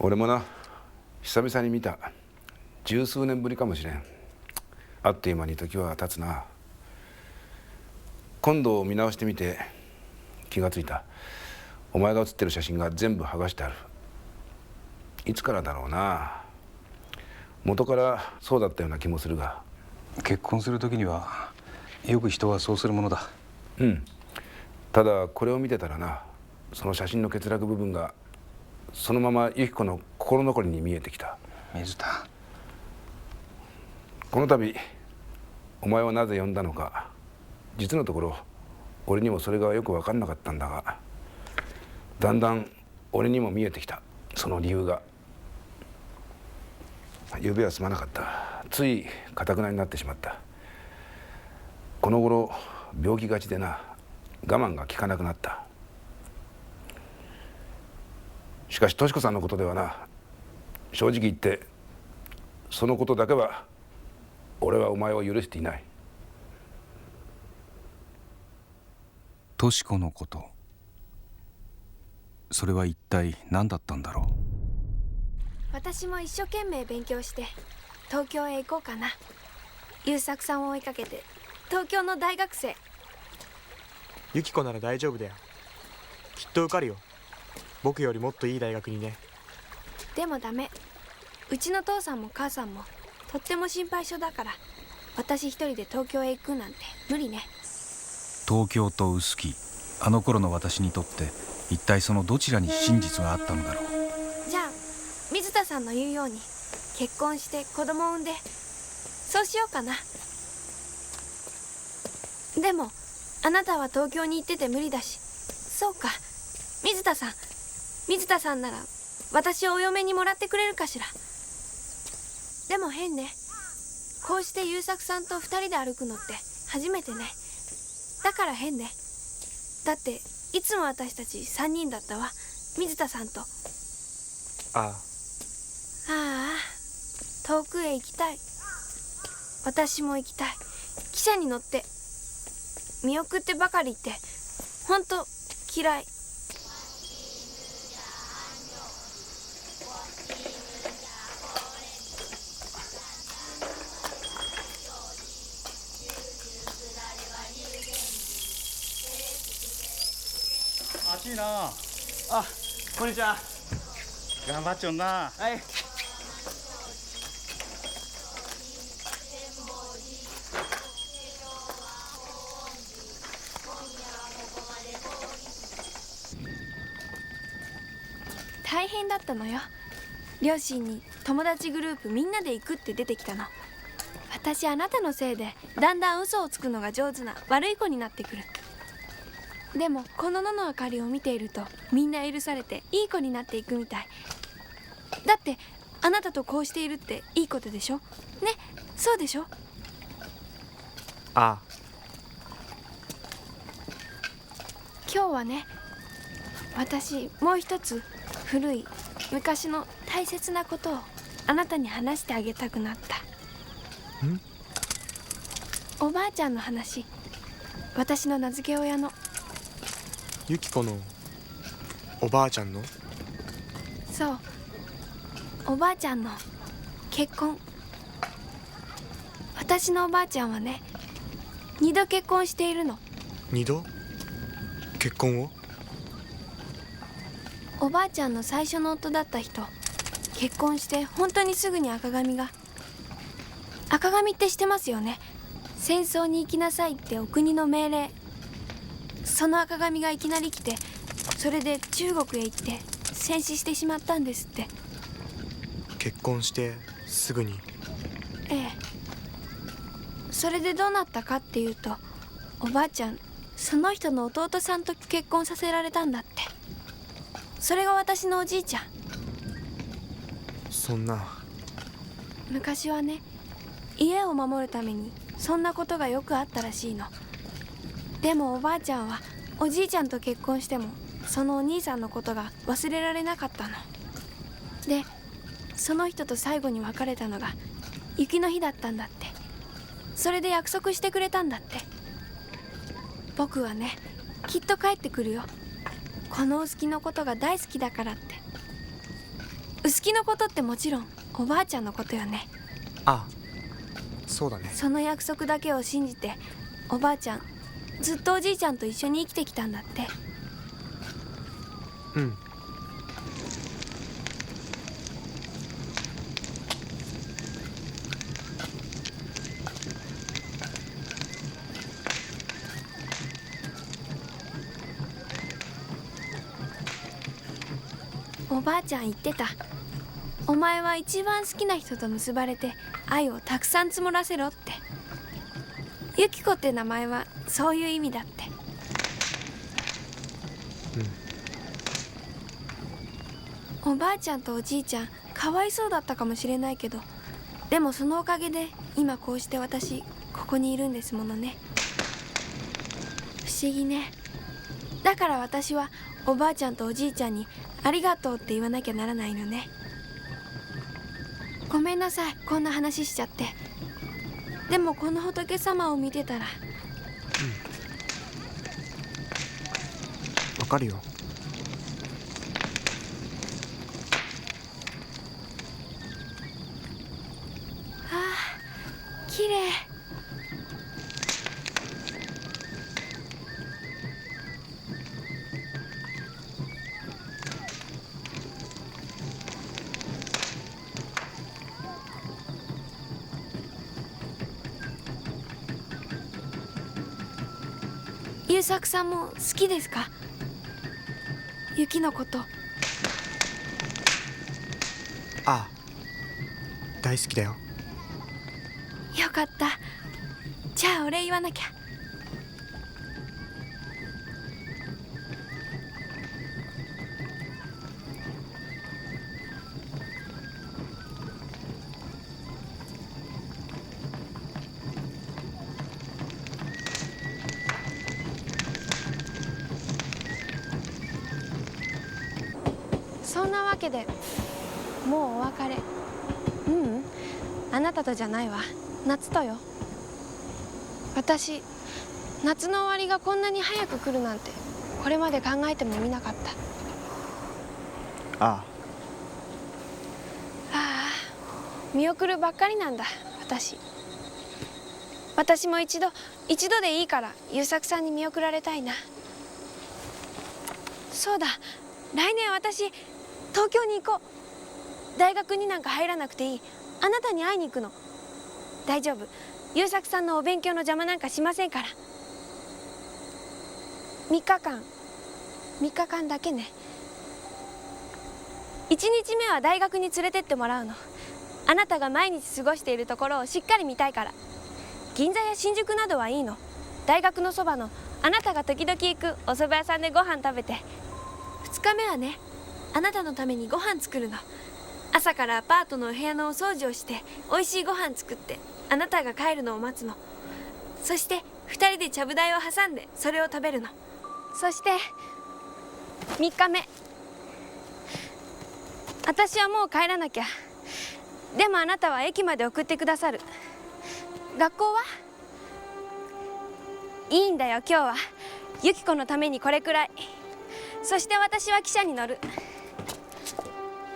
俺もな、久々に見た。十数年ぶりかもしれん。あっという間に時は経つな。今度見直してみて気がついた。お前が写ってる写真が全部剥がしてある。いつからだろうな。元からそうだったような気もするが。結婚する時にはよく人はそうするものだ。うん。ただこれを見てたらな、その写真の欠落部分がそのまま由紀子の心残りに見えてきた。水田、この度お前をなぜ呼んだのか、実のところ俺にもそれがよく分かんなかったんだが、だんだん俺にも見えてきた、その理由が。昨夜はすまなかった。つい堅くなになってしまった。この頃病気がちでな、我慢が効かなくなった。しかし敏子さんのことではな、正直言ってそのことだけは俺はお前を許していない。敏子のこと、それは一体何だったんだろう。私も一生懸命勉強して東京へ行こうかな。優作さんを追いかけて東京の大学生。ユキコなら大丈夫だよ。きっと受かるよ。僕よりもっといい大学にね。でもダメ。うちの父さんも母さんもとっても心配性だから、私一人で東京へ行くなんて無理ね。東京と臼杵、あの頃の私にとって一体そのどちらに真実があったのだろう。じゃあ水田さんの言うように結婚して子供を産んで、そうしようかな。でもあなたは東京に行ってて無理だし。そうか、水田さんなら私をお嫁にもらってくれるかしら。でも変ね、こうして優作さんと二人で歩くのって初めてね。だから変ね。だっていつも私たち3人だったわ、水田さんと。ああ、遠くへ行きたい。私も行きたい。汽車に乗って見送ってばかりいてほんと嫌い。暑いなあ。あ、こんにちは。頑張っちょんな。はい。大変だったのよ。両親に友達グループみんなで行くって出てきたの。私あなたのせいでだんだん嘘をつくのが上手な悪い子になってくる。でもこの野の明かりを見ているとみんな許されていい子になっていくみたい。だってあなたとこうしているっていいことでしょね。そうでしょ。あ。今日はね、私もう一つ古い昔の大切なことをあなたに話してあげたくなった。おばあちゃんの話。私の名付け親の。ユキコのおばあちゃんの？そう、おばあちゃんの結婚。私のおばあちゃんはね、2度結婚しているの。2度？結婚を？おばあちゃんの最初の夫だった人、結婚して本当にすぐに赤髪が。赤髪って知ってますよね。戦争に行きなさいってお国の命令。その赤髪がいきなり来て、それで中国へ行って戦死してしまったんですって。結婚してすぐに？ええ。それでどうなったかっていうと、おばあちゃんその人の弟さんと結婚させられたんだって。それが私のおじいちゃん。そんな。昔はね、家を守るためにそんなことがよくあったらしいの。でもおばあちゃんはおじいちゃんと結婚してもそのお兄さんのことが忘れられなかったので、その人と最後に別れたのが雪の日だったんだって。それで約束してくれたんだって。僕はね、きっと帰ってくるよ。この臼杵のことが大好きだからって。薄木のことってもちろんおばあちゃんのことよね。ああ、そうだね。その約束だけを信じておばあちゃんずっとおじいちゃんと一緒に生きてきたんだって。うん。おばあちゃん言ってた。お前は一番好きな人と結ばれて愛をたくさん積もらせろって。ユキコって名前はそういう意味だって。おばあちゃんとおじいちゃんかわいそうだったかもしれないけど、でもそのおかげで今こうして私ここにいるんですものね。不思議ね。だから私はおばあちゃんとおじいちゃんにありがとうって言わなきゃならないのね。ごめんなさい、こんな話しちゃって。でもこの仏様を見てたら。わかるよ。ああ、綺麗。優作さんも好きですか？雪のこと。ああ、大好きだよ。よかった。じゃあお礼言わなきゃ。そんなわけでもうお別れ。あなたとじゃないわ。夏とよ。私、夏の終わりがこんなに早く来るなんてこれまで考えてもみなかった。あああ、見送るばっかりなんだ私も一度でいいから優作さんに見送られたいな。そうだ、来年私東京に行こう。大学になんか入らなくていい。あなたに会いに行くの。大丈夫、優作さんのお勉強の邪魔なんかしませんから。3日間だけね。1日目は大学に連れてってもらうの。あなたが毎日過ごしているところをしっかり見たいから。銀座や新宿などはいいの。大学のそばのあなたが時々行くお蕎麦屋さんでご飯食べて。2日目はね、あなたのためにご飯作るの。朝からアパートのお部屋のお掃除をして美味しいご飯作ってあなたが帰るのを待つの。そして2人でちゃぶ台を挟んでそれを食べるの。そして3日目、私はもう帰らなきゃ。でもあなたは駅まで送ってくださる。学校はいいんだよ。今日はユキコのためにこれくらい。そして私は汽車に乗る。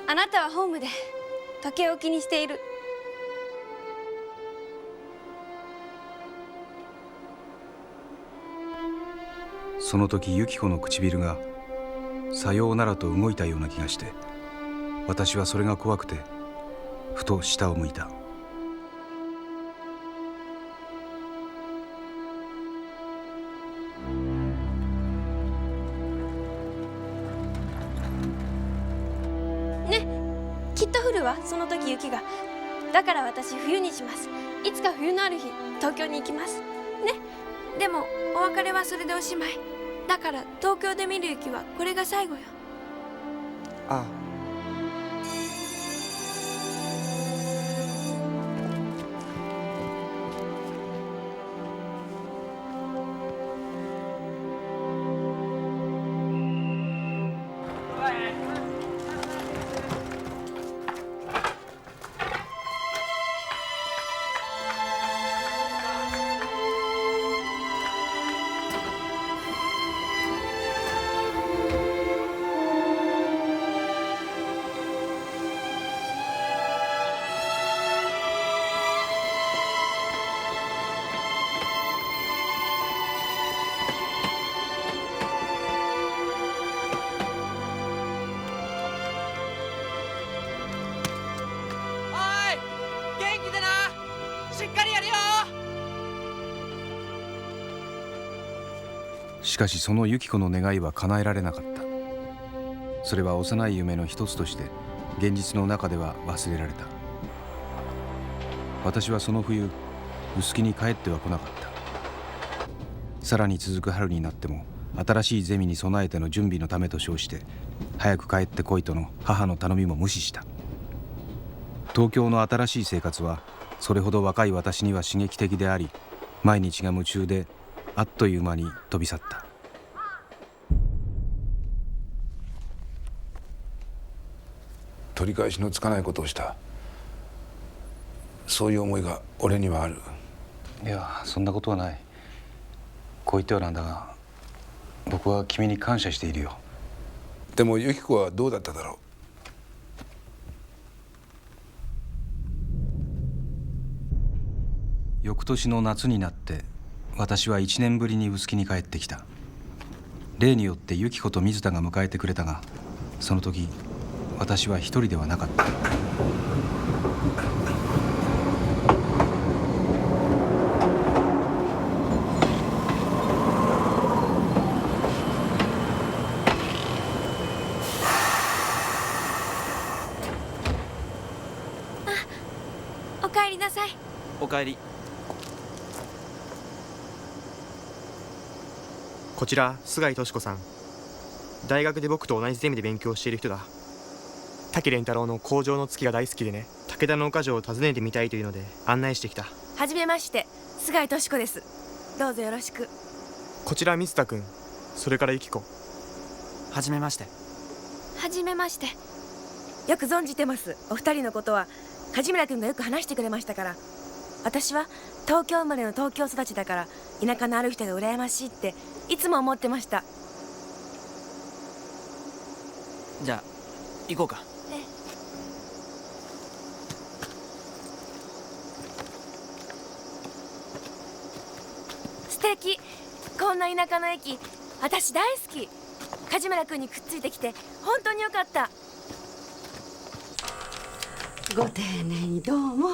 あなたはホームで時計を気にしている。その時ユキコの唇がさようならと動いたような気がして、私はそれが怖くてふと下を向いた。きっと降るわ、その時雪が。だから私冬にします。いつか冬のある日東京に行きますね。でもお別れはそれでおしまいだから、東京で見る雪はこれが最後よ。ああ。しかしそのユキコの願いは叶えられなかった。それは幼い夢の一つとして現実の中では忘れられた。私はその冬臼杵に帰っては来なかった。さらに続く春になっても新しいゼミに備えての準備のためと称して早く帰ってこいとの母の頼みも無視した。東京の新しい生活はそれほど若い私には刺激的であり、毎日が夢中であっという間に飛び去った。取り返しのつかないことをした。そういう思いが俺にはある。いや、そんなことはない。こう言ってはなんだが、僕は君に感謝しているよ。でもユキコはどうだっただろう。翌年の夏になって私は1年ぶりに臼杵に帰ってきた。例によってユキコと水田が迎えてくれたが、その時私は一人ではなかった。おかえりなさい。おかえり。こちら菅井敏子さん。大学で僕と同じゼミで勉強している人だ。滝蓮太郎の工場の月が大好きでね、武田の岡城を訪ねてみたいというので案内してきた。はじめまして、菅井敏子です。どうぞよろしく。こちら水田君、それからユキコ。はじめまして。はじめまして。よく存じてます。お二人のことは梶村君がよく話してくれましたから。私は東京生まれの東京育ちだから、田舎のある人が羨ましいっていつも思ってました。じゃあ行こうか。素敵。こんな田舎の駅、私大好き。梶村君にくっついてきて本当によかった。ご丁寧にどうも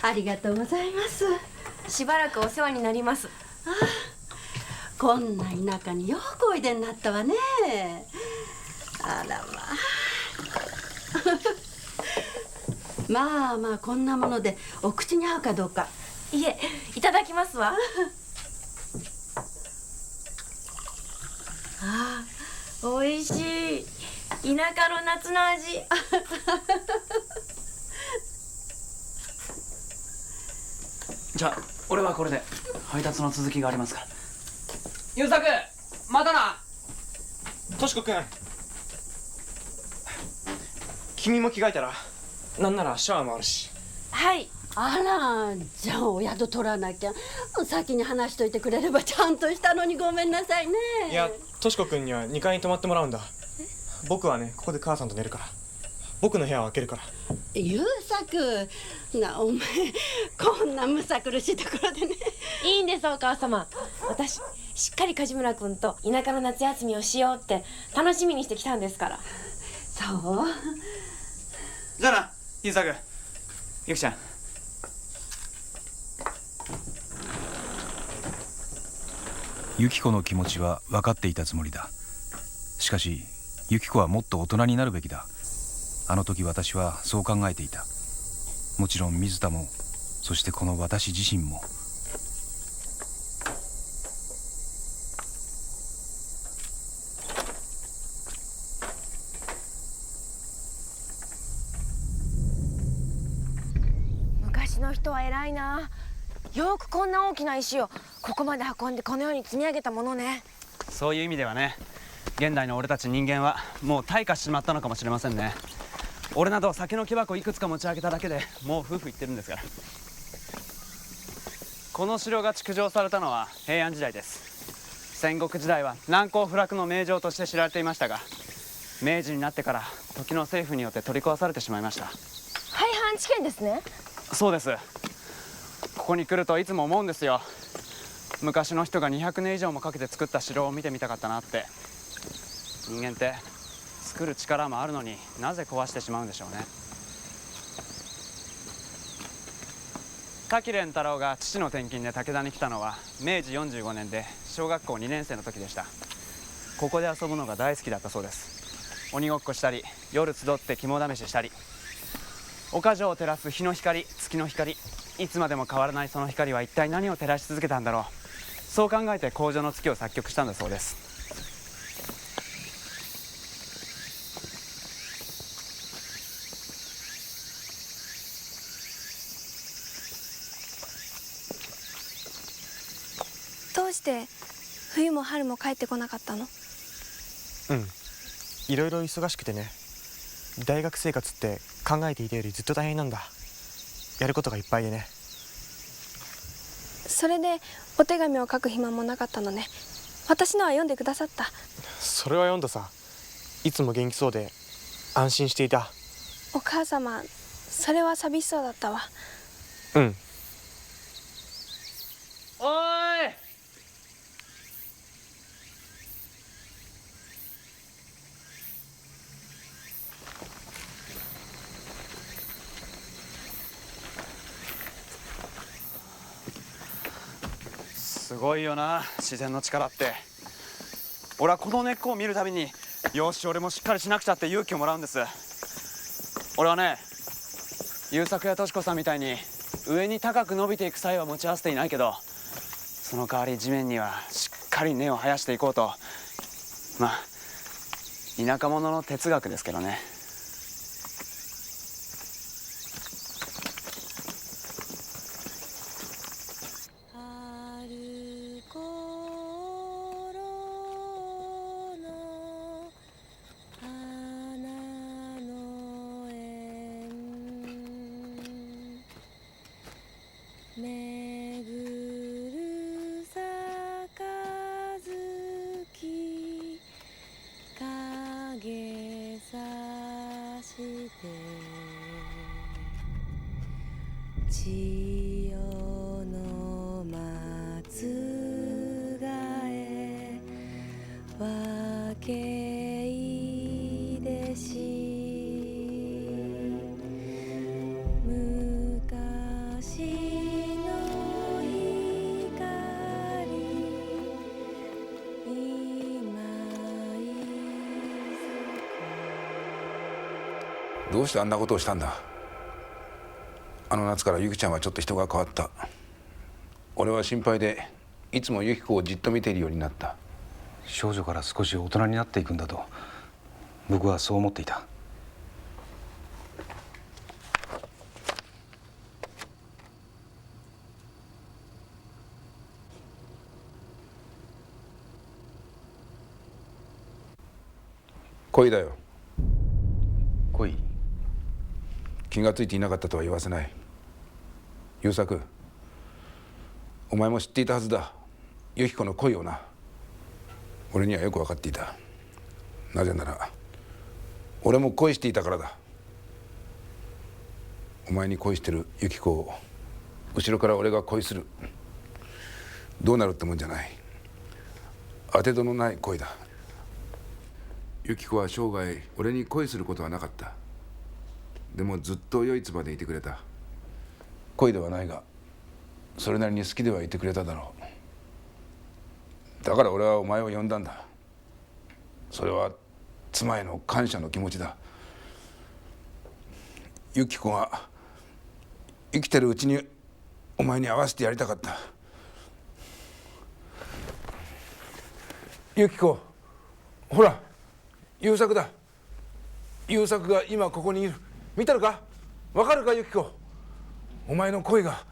ありがとうございます。しばらくお世話になります。ああ、こんな田舎によくおいでになったわね。あらまあまあこんなものでお口に合うかどうか。いえ、いただきますわ。ああ、おいしい。田舎の夏の味。じゃあ俺はこれで。配達の続きがありますから。優作、またな。としこくん、君も着替えたら、なんならシャワーもあるし。はい。あら、じゃあお宿取らなきゃ。先に話しといてくれればちゃんとしたのにごめんなさいね。いや、としこくんには2階に泊まってもらうんだ。僕はね、ここで母さんと寝るから。僕の部屋を開けるから。優作な、お前こんなむさ苦しいところでね。いいんです、お母様。私しっかり梶村君と田舎の夏休みをしようって楽しみにしてきたんですから。そう。じゃあな、優作。ゆきちゃん。ユキコの気持ちは分かっていたつもりだ。しかしユキコはもっと大人になるべきだ。あの時私はそう考えていた。もちろん水田も、そしてこの私自身も。昔の人は偉いな。よくこんな大きな石をここまで運んでこのように積み上げたものね。そういう意味ではね、現代の俺たち人間はもう退化しちまったのかもしれませんね。俺など酒の木箱いくつか持ち上げただけでもう夫婦言ってるんですから。この城が築城されたのは平安時代です。戦国時代は難攻不落の名城として知られていましたが、明治になってから時の政府によって取り壊されてしまいました。廃藩置県ですね。そうです。ここに来るといつも思うんですよ。昔の人が200年以上もかけて作った城を見てみたかったなって。人間って作る力もあるのになぜ壊してしまうんでしょうね。滝蓮太郎が父の転勤で武田に来たのは明治45年で小学校2年生の時でした。ここで遊ぶのが大好きだったそうです。鬼ごっこしたり、夜集って肝試ししたり、岡城を照らす日の光、月の光、いつまでも変わらないその光は一体何を照らし続けたんだろう。そう考えて工場の月を作曲したんだそうです。どうして冬も春も帰ってこなかったの？いろいろ忙しくてね。大学生活って考えていたよりずっと大変なんだ。やることがいっぱいでね。それでお手紙を書く暇もなかったのね。私のは読んでくださった。それは読んださ。いつも元気そうで安心していた。お母様、それは寂しそうだったわ。うん。おーい、すごいよな、自然の力って。俺はこの根っこを見るたびに、よし俺もしっかりしなくちゃって勇気をもらうんです。俺はね、優作や敏子さんみたいに上に高く伸びていく才は持ち合わせていないけど、その代わり地面にはしっかり根を生やしていこうと、まあ田舎者の哲学ですけどね。千代の松ヶ江分けいでし昔の光今どうしてあんなことをしたんだ。あの夏からゆきちゃんはちょっと人が変わった。俺は心配でいつもゆき子をじっと見ているようになった。少女から少し大人になっていくんだと僕はそう思っていた。恋だよ。恋？気がついていなかったとは言わせない。優作、お前も知っていたはずだ、由紀子の恋をな。俺にはよく分かっていた。なぜなら俺も恋していたからだ。お前に恋してる由紀子を後ろから俺が恋する。どうなるってもんじゃない。当てどのない恋だ。由紀子は生涯俺に恋することはなかった。でもずっと良いつばでいてくれた。恋ではないがそれなりに好きではいてくれただろう。だから俺はお前を呼んだんだ。それは妻への感謝の気持ちだ。由紀子が生きてるうちにお前に会わせてやりたかった。由紀子、ほら優作だ。優作が今ここにいる。見たのか？わかるか由紀子。お前の恋が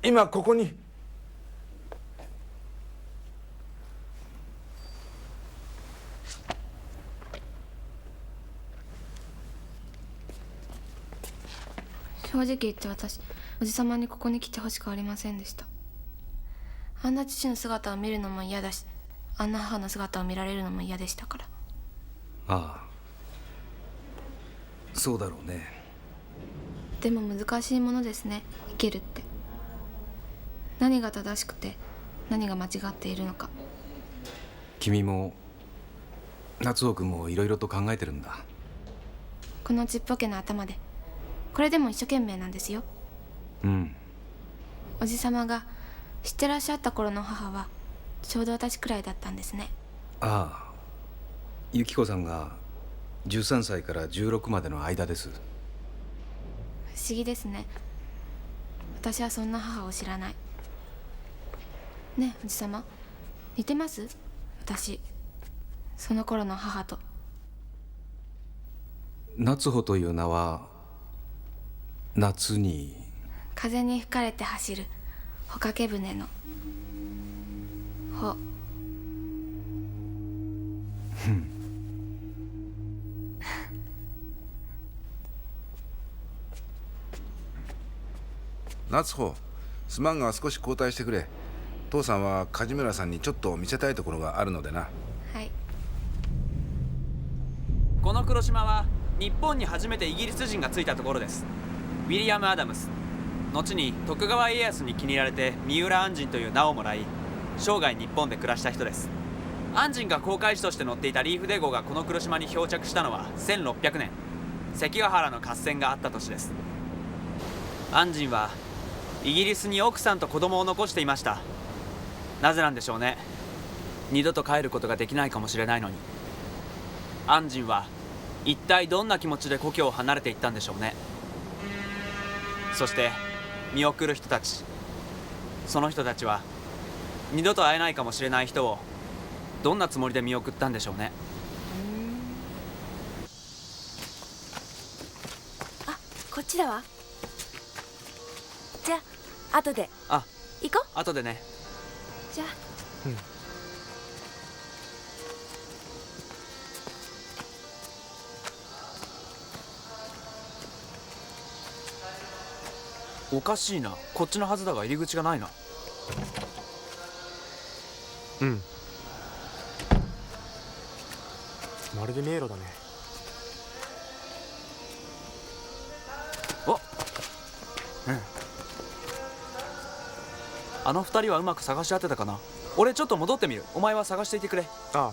今ここに。正直言って私、おじさまにここに来てほしくありませんでした。あんな父の姿を見るのも嫌だし、あんな母の姿を見られるのも嫌でしたから。ああ、そうだろうね。でも難しいものですね、生きるって。何が正しくて何が間違っているのか。君も夏男君もいろいろと考えてるんだ。このちっぽけな頭でこれでも一生懸命なんですよ。うん。おじさまが知ってらっしゃった頃の母はちょうど私くらいだったんですね。ああ、由紀子さんが13歳から16までの間です。不思議ですね。私はそんな母を知らない。ねえおじさま、似てます？私その頃の母と。夏穂という名は夏に風に吹かれて走る帆掛け船の帆。夏穂、すまんが少し交代してくれ。父さんは梶村さんにちょっと見せたいところがあるのでな。はい。この黒島は日本に初めてイギリス人が着いたところです。ウィリアム・アダムス、後に徳川家康に気に入られて三浦按針という名をもらい、生涯日本で暮らした人です。按針が航海士として乗っていたリーフデ号がこの黒島に漂着したのは1600年、関ヶ原の合戦があった年です。按針はイギリスに奥さんと子供を残していました。なぜなんでしょうね。二度と帰ることができないかもしれないのに。按針は一体どんな気持ちで故郷を離れていったんでしょうね。そして見送る人たち、その人たちは二度と会えないかもしれない人をどんなつもりで見送ったんでしょうね。あ、こっちだわ。じゃあ後で。あ、行こう。後でね。じゃあ。おかしいな、こっちのはずだが入り口がないな。うん、まるで迷路だね。お、うん、あの二人はうまく探し当てたかな。俺ちょっと戻ってみる。お前は探していてくれ。ああ。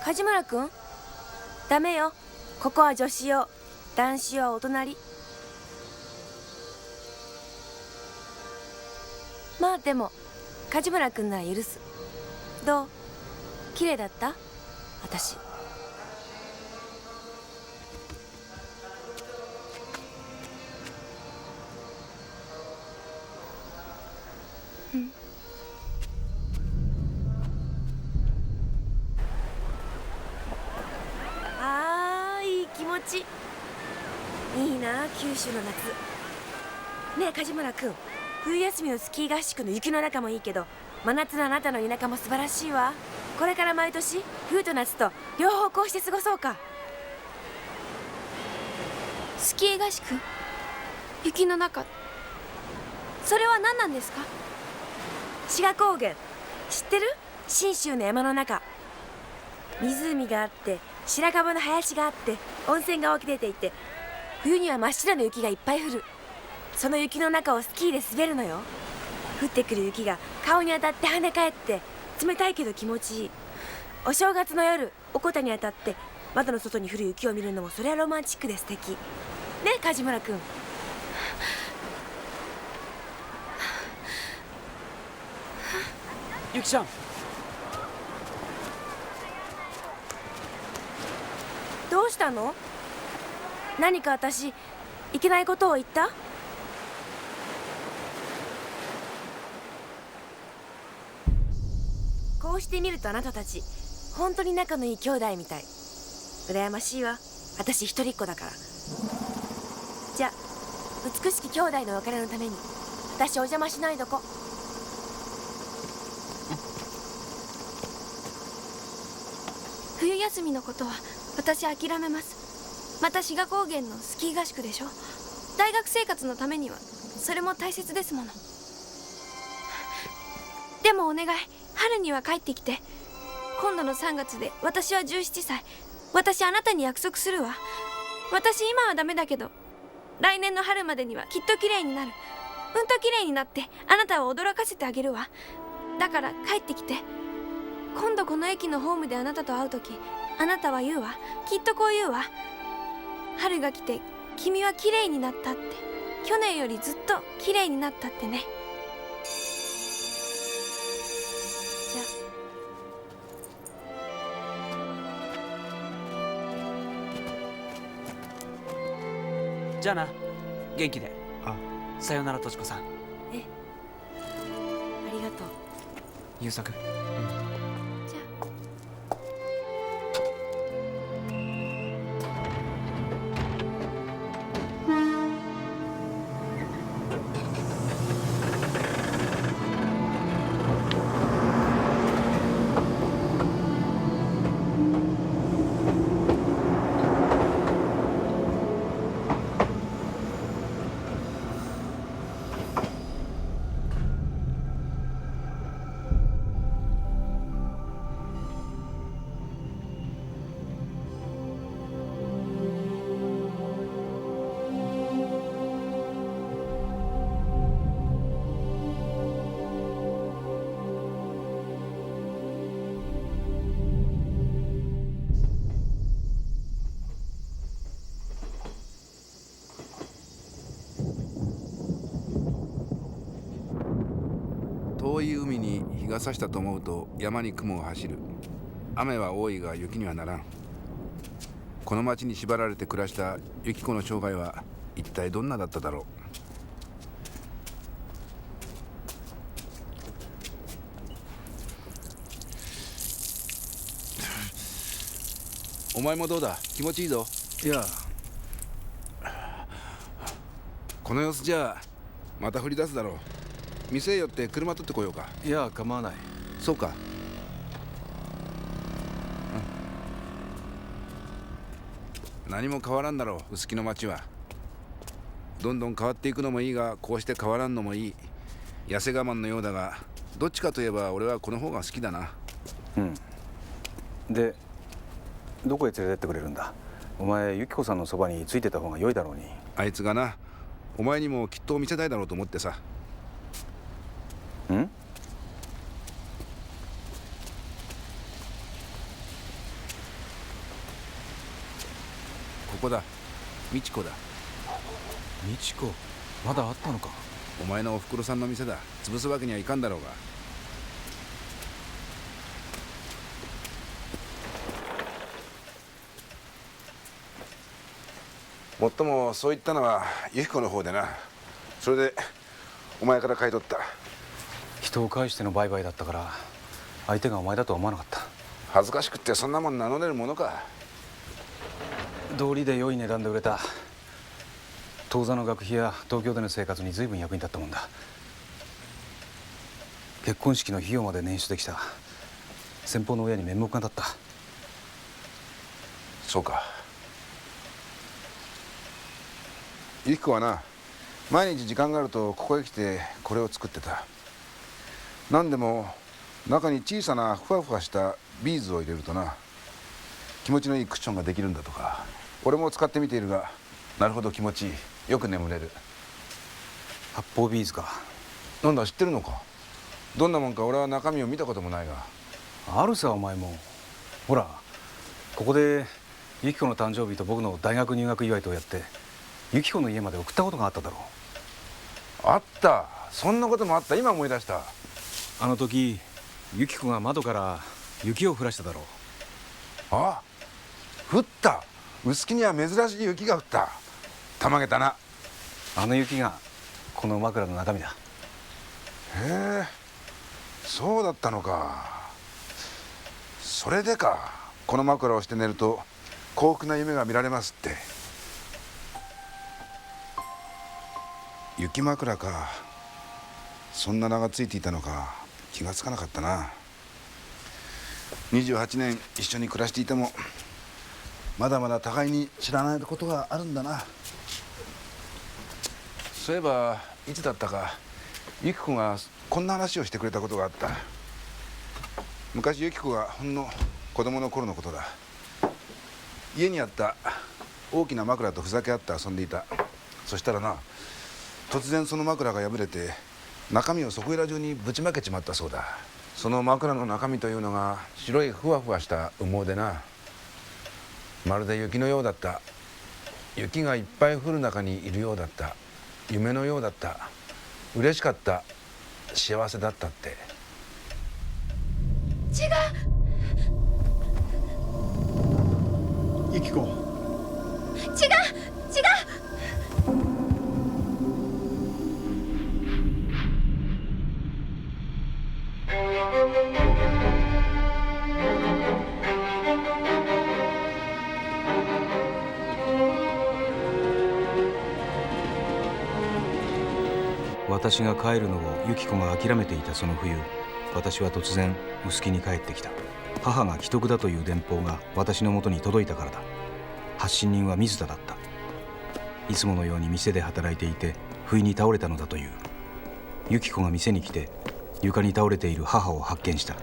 梶村君、ダメよ。ここは女子用、男子用はお隣。まあでも梶村君なら許す。どう？綺麗だった？私。いい気持ち。いいな、九州の夏。ねえ梶村君、冬休みのスキー合宿の雪の中もいいけど、真夏のあなたの田舎も素晴らしいわ。これから毎年冬と夏と両方こうして過ごそうか。スキー合宿？雪の中？それは何なんですか？志賀高原知ってる？信州の山の中、湖があって白樺の林があって温泉が湧き出ていて、冬には真っ白な雪がいっぱい降る。その雪の中をスキーで滑るのよ。降ってくる雪が顔に当たって跳ね返って冷たいけど気持ちいい。お正月の夜、おこたに当たって窓の外に降る雪を見るのもそれはロマンチックで素敵ねえ梶村君。ゆきちゃん、どうしたの？何か私いけないことを言った？こうして見るとあなたたち本当に仲のいい兄弟みたい。羨ましいわ。私一人っ子だから。じゃあ美しき兄弟の別れのために私お邪魔しないどこ。冬休みのことは私諦めます。また志賀高原のスキー合宿でしょ。大学生活のためにはそれも大切ですもの。でもお願い、春には帰ってきて。今度の3月で私は17歳、私あなたに約束するわ。私今はダメだけど来年の春までにはきっと綺麗になる。うんと綺麗になってあなたを驚かせてあげるわ。だから帰ってきて。今度この駅のホームであなたと会う時、あなたは言うわ。きっとこう言うわ。春が来て君は綺麗になったって。去年よりずっと綺麗になったってね。じゃじゃあな、元気で。さよならとちこさん。ありがとう。優作。遠い海に日が差したと思うと山に雲が走る。雨は多いが雪にはならん。この町に縛られて暮らしたユキコの生涯は一体どんなだっただろう。お前もどうだ？気持ちいいぞ。いや、この様子じゃまた降り出すだろう。店へ寄って車取ってこようか。いや、構わない。そうか。何も変わらんだろう、臼杵の町は。どんどん変わっていくのもいいが、こうして変わらんのもいい。痩せ我慢のようだが、どっちかといえば俺はこの方が好きだな。うん。で、どこへ連れてってくれるんだ？お前、ユキコさんのそばについてた方が良いだろうに。あいつがな、お前にもきっと見せたいだろうと思ってさ。ん？ここだ。美智子だ。美智子、まだあったのか。お前のおふくろさんの店だ。潰すわけにはいかんだろうが。もっともそう言ったのは由紀子の方でな。それでお前から買い取った。人を介しての売買だったから相手がお前だとは思わなかった。恥ずかしくってそんなもん名乗れるものか。道理で良い値段で売れた。当座の学費や東京での生活に随分役に立ったもんだ。結婚式の費用まで捻出できた。先方の親に面目が立った。そうか。由紀子はな、毎日時間があるとここへ来てこれを作ってた。何でも中に小さなふわふわしたビーズを入れるとな、気持ちのいいクッションができるんだとか。俺も使ってみているが、なるほど気持ちいい。よく眠れる。発泡ビーズか。なんだ、知ってるのか。どんなもんか俺は中身を見たこともないが。あるさ、お前も。ほら、ここで由紀子の誕生日と僕の大学入学祝いとやって由紀子の家まで送ったことがあっただろう。あった。そんなこともあった。今思い出した。あの時由紀子が窓から雪を降らしただろう。ああ、降った。臼杵には珍しい雪が降った。たまげたな。あの雪がこの枕の中身だ。へえ、そうだったのか。それでか、この枕をして寝ると幸福な夢が見られますって。雪枕か。そんな名がついていたのか。気がつかなかったな。28年一緒に暮らしていてもまだまだ互いに知らないことがあるんだな。そういえばいつだったか由紀子がこんな話をしてくれたことがあった。昔由紀子がほんの子供の頃のことだ。家にあった大きな枕とふざけ合って遊んでいた。そしたらな、突然その枕が破れて中身をそこいら中にぶちまけちまったそうだ。その枕の中身というのが白いふわふわした羽毛でな、まるで雪のようだった。雪がいっぱい降る中にいるようだった。夢のようだった。嬉しかった。幸せだったって。違う。ユキコ。違う。私が帰るのをユキコが諦めていたその冬、私は突然臼杵に帰ってきた。母が危篤だという電報が私のもとに届いたからだ。発信人は水田だった。いつものように店で働いていて不意に倒れたのだという。ユキコが店に来て床に倒れている母を発見した。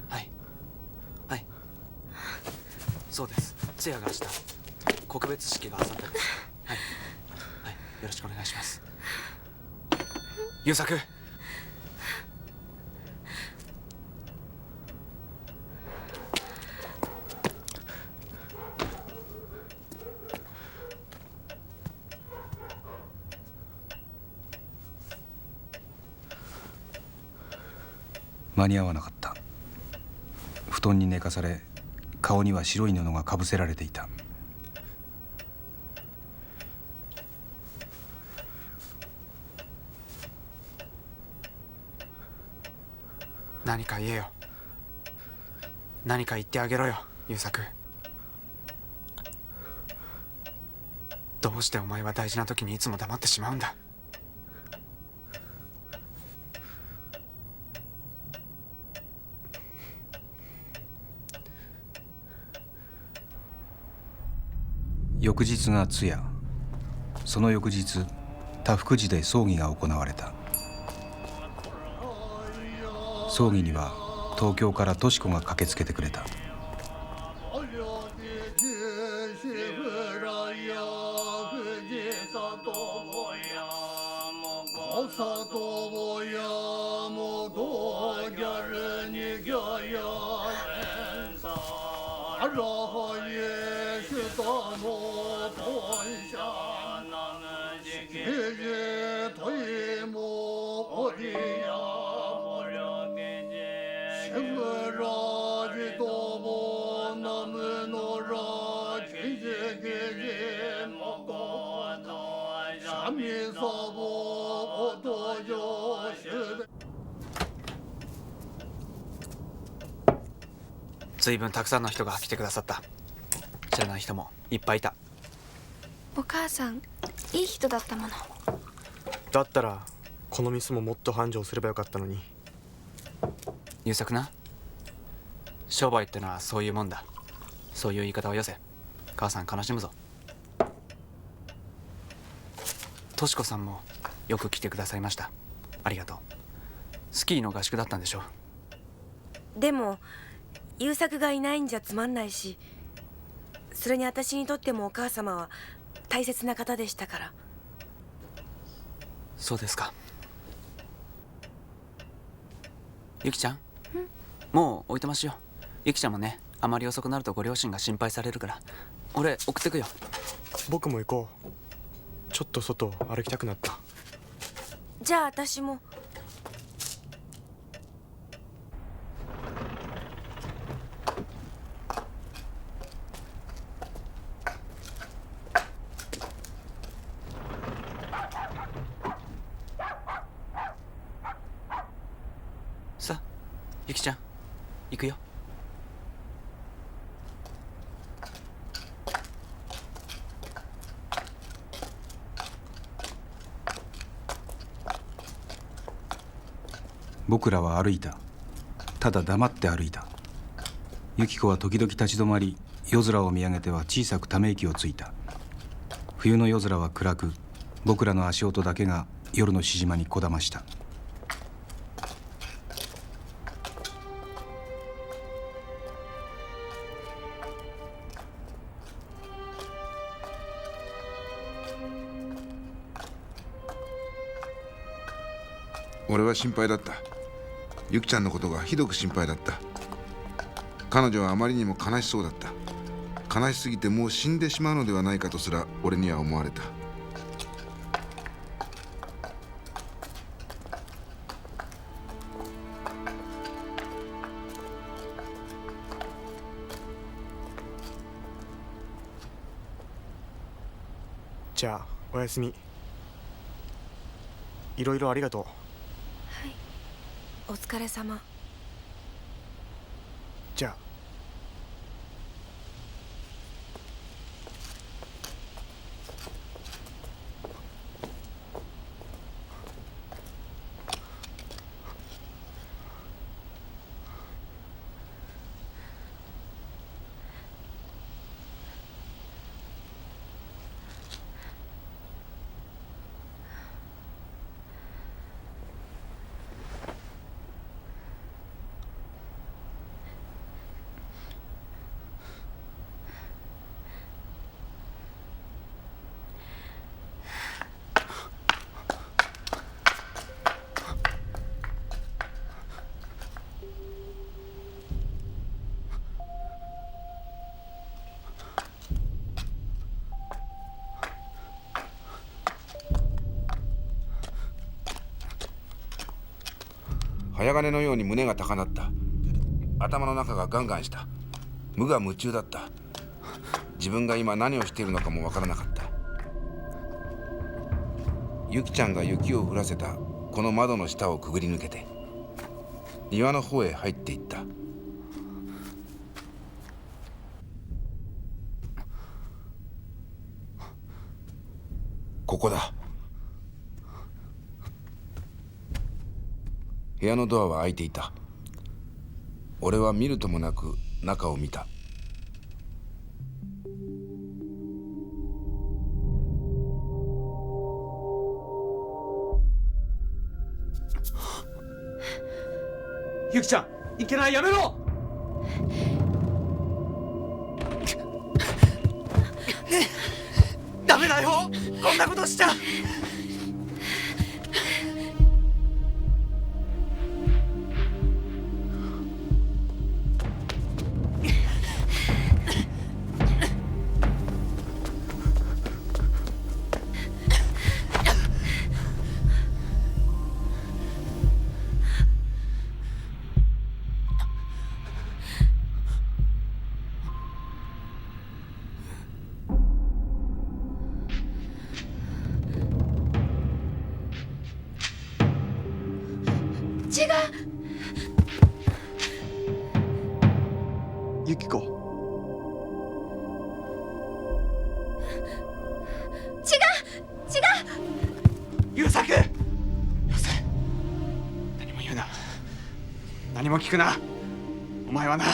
はい、そうです。通夜が明日、告別式が明後日です。はい、よろしくお願いします。優作。間に合わなかった。布団に寝かされ、顔には白い布がかぶせられていた。何か言えよ。何か言ってあげろよ、優作。どうしてお前は大事な時にいつも黙ってしまうんだ。翌日が通夜。その翌日、多福寺で葬儀が行われた。葬儀には東京からとし子が駆けつけてくれた。随分たくさんの人が来てくださった。知らない人もいっぱいいた。お母さんいい人だったもの。だったらこのミスももっと繁盛すればよかったのに。優作な、商売ってのはそういうもんだ。そういう言い方をよせ。母さん悲しむぞ。とし子さんもよく来てくださいました。ありがとう。スキーの合宿だったんでしょう。でも優作がいないんじゃつまんないし、それに私にとってもお母様は大切な方でしたから。そうですか。ゆきちゃん、もうおいとましよう。ゆきちゃんもね、あまり遅くなるとご両親が心配されるから。俺送ってくよ。僕も行こう。ちょっと外歩きたくなった。じゃあ私も。さあ、ゆきちゃん、行くよ。僕らは歩いた。ただ黙って歩いた。ユキコは時々立ち止まり、夜空を見上げては小さくため息をついた。冬の夜空は暗く、僕らの足音だけが夜のしじまにこだました。俺は心配だった。ゆきちゃんのことがひどく心配だった。彼女はあまりにも悲しそうだった。悲しすぎてもう死んでしまうのではないかとすら俺には思われた。じゃあおやすみ。いろいろありがとう。お疲れ様。じゃあ。早金のように胸が高鳴った。頭の中がガンガンした。無我夢中だった。自分が今何をしているのかもわからなかった。ゆきちゃんが雪を降らせたこの窓の下をくぐり抜けて庭の方へ入っていった。ここだ。部屋のドアは開いていた。俺は見るともなく中を見た。ゆきちゃん、いけない、やめろ。ダメだよ、こんなことしちゃ。ユキコ。優作、よせ。何も言うな。何も聞くな。お前はな。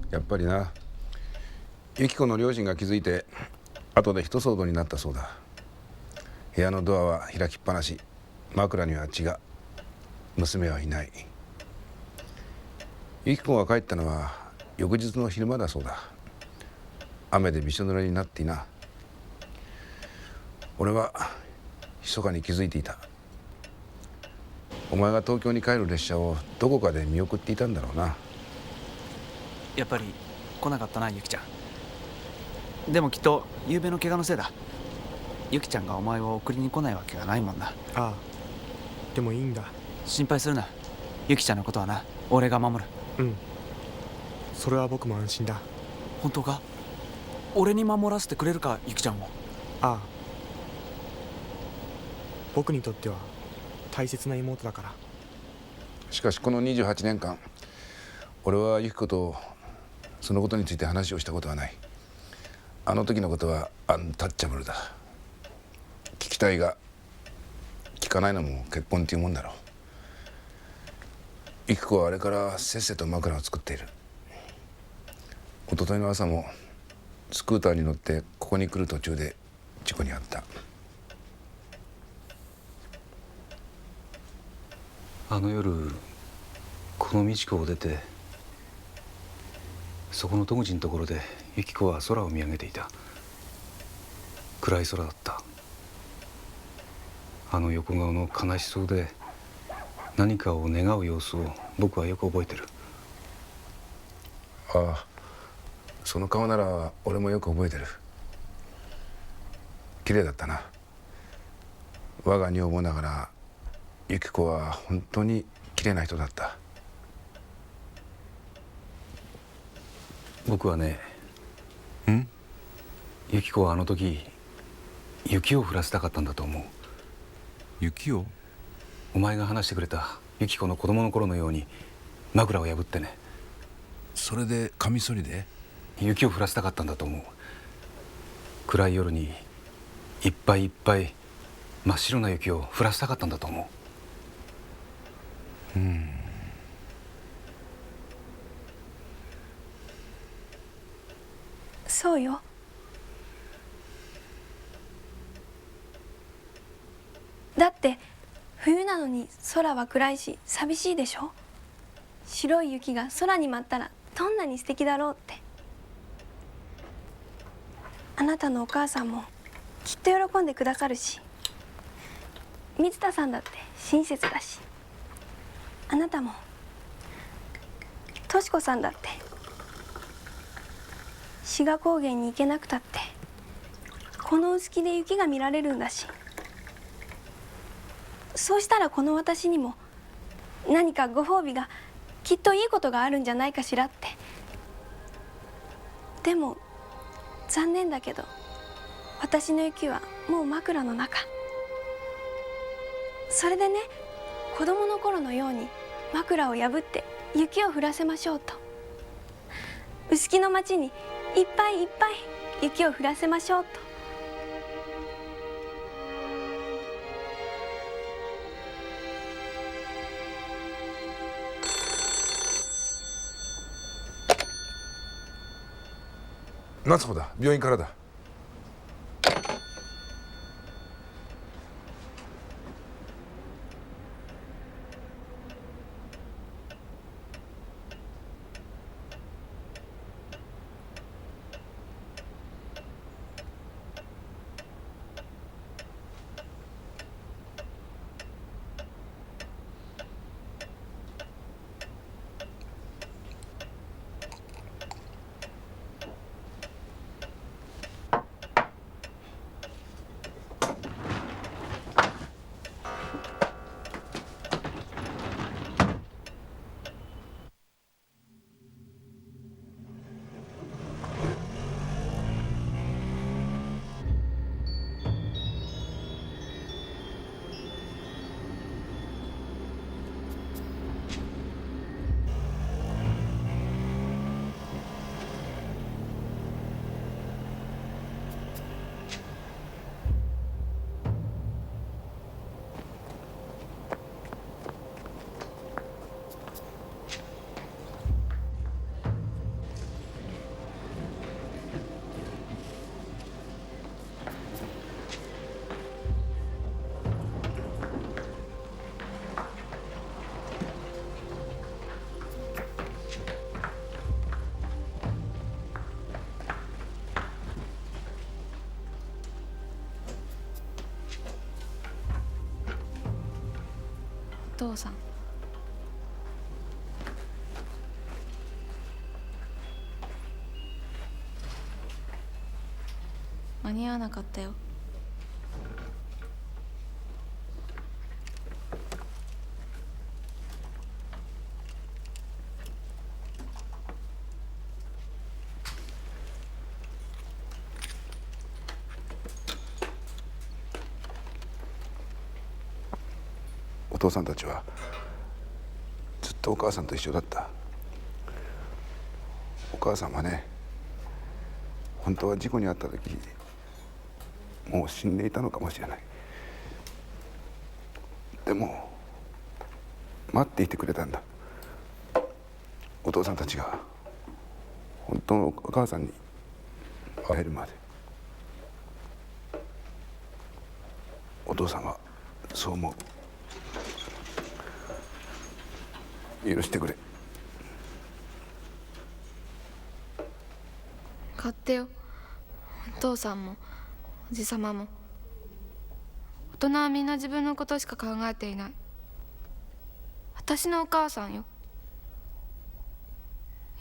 やっぱりな、ユキコの両親が気づいて後で一騒動になったそうだ。部屋のドアは開きっぱなし、枕には血が、娘はいない。ユキコが帰ったのは翌日の昼間だそうだ。雨でびしょ濡れになっていな。俺は密かに気づいていた。お前が東京に帰る列車をどこかで見送っていたんだろうな。やっぱり来なかったな、ゆきちゃん。でもきっと夕べの怪我のせいだ。ゆきちゃんがお前を送りに来ないわけがないもんな。ああ、でもいいんだ。心配するな。ゆきちゃんのことはな、俺が守る。うん、それは僕も安心だ。本当か？俺に守らせてくれるか、ゆきちゃんを。ああ、僕にとっては大切な妹だから。しかしこの28年間俺はユキコとそのことについて話をしたことはない。あの時のことはアンタッチャブルだ。聞きたいが聞かないのも結婚っていうもんだろう。ゆき子はあれからせっせと枕を作っている。一昨日の朝もスクーターに乗ってここに来る途中で事故に遭った。あの夜この道子を出てそこの戸口のところでゆき子は空を見上げていた。暗い空だった。あの横顔の悲しそうで何かを願う様子を僕はよく覚えてる。ああ、その顔なら俺もよく覚えてる。綺麗だったな。我が女房ながらゆき子は本当に綺麗な人だった。僕はね、ゆき子はあの時雪を降らせたかったんだと思う。雪を？お前が話してくれたゆき子の子供の頃のように枕を破ってね。それでカミソリで？雪を降らせたかったんだと思う。暗い夜にいっぱいいっぱい真っ白な雪を降らせたかったんだと思う。そうよ。だって冬なのに空は暗いし寂しいでしょ。白い雪が空に舞ったらどんなに素敵だろうって。あなたのお母さんもきっと喜んでくださるし、水田さんだって親切だし、あなたもとし子さんだって志賀高原に行けなくたってこの臼杵で雪が見られるんだし、そうしたらこの私にも何かご褒美がきっといいことがあるんじゃないかしらって。でも残念だけど私の雪はもう枕の中。それでね、子供の頃のように枕を破って雪を降らせましょうと。臼杵の町にいっぱいいっぱい雪を降らせましょうと。夏穂だ、病院からだ。お父さん、間に合わなかったよ。お父さんたちはずっとお母さんと一緒だった。お母さんはね、本当は事故に遭った時もう死んでいたのかもしれない。でも待っていてくれたんだ。お父さんたちが本当のお母さんに会えるまで。お父さんはそう思う。許してくれ。買ってよ。お父さんもおじさまも。大人はみんな自分のことしか考えていない。私のお母さんよ。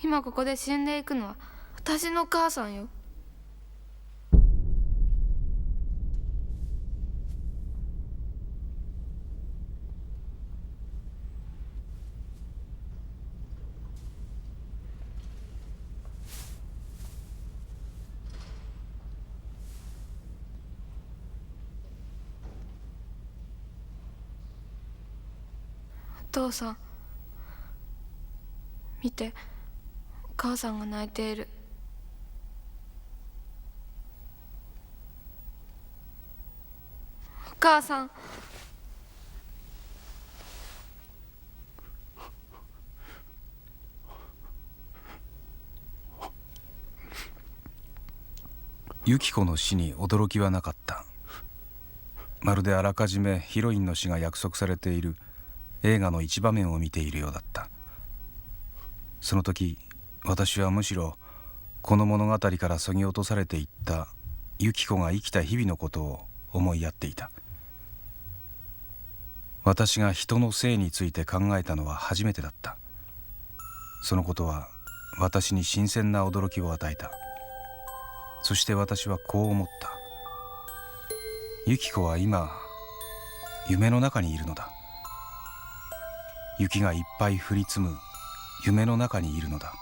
今ここで死んでいくのは私のお母さんよ。お父さん、見て、お母さんが泣いている。お母さん。ユキコの死に驚きはなかった。まるであらかじめヒロインの死が約束されている映画の一場面を見ているようだった。その時私はむしろこの物語からそぎ落とされていったユキコが生きた日々のことを思いやっていた。私が人の性について考えたのは初めてだった。そのことは私に新鮮な驚きを与えた。そして私はこう思った。ユキコは今夢の中にいるのだ。雪がいっぱい降り積む夢の中にいるのだ。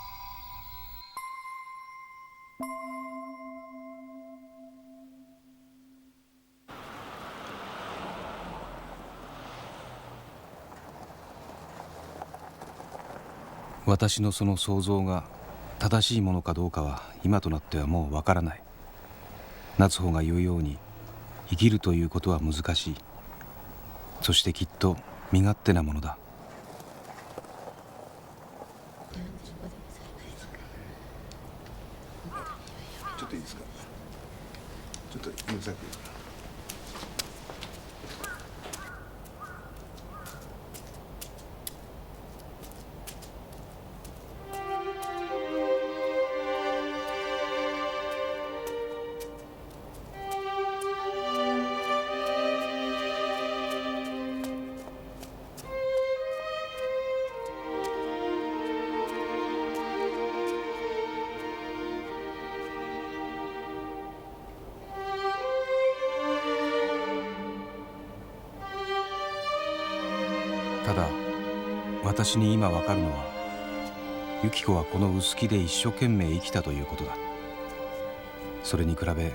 私のその想像が正しいものかどうかは今となってはもうわからない。夏穂が言うように生きるということは難しい。そしてきっと身勝手なものだ。ちょっといいですか。ちょっとうるさく。ただ私に今わかるのは、ユキコはこの臼杵で一生懸命生きたということだ。それに比べ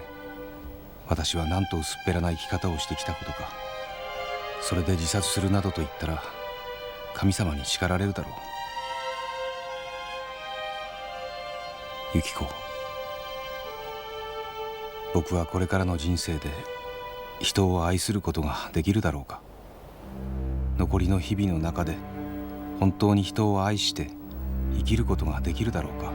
私はなんと薄っぺらな生き方をしてきたことか。それで自殺するなどと言ったら神様に叱られるだろう。ユキコ、僕はこれからの人生で人を愛することができるだろうか。残りの日々の中で本当に人を愛して生きることができるだろうか。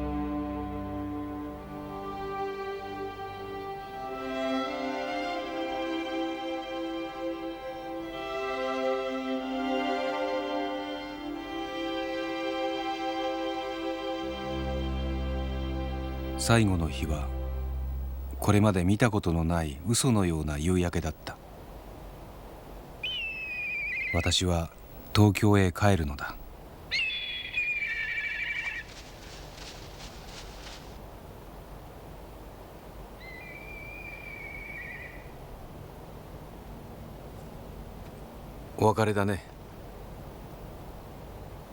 最後の日はこれまで見たことのない嘘のような夕焼けだった。私は東京へ帰るのだ。お別れだね。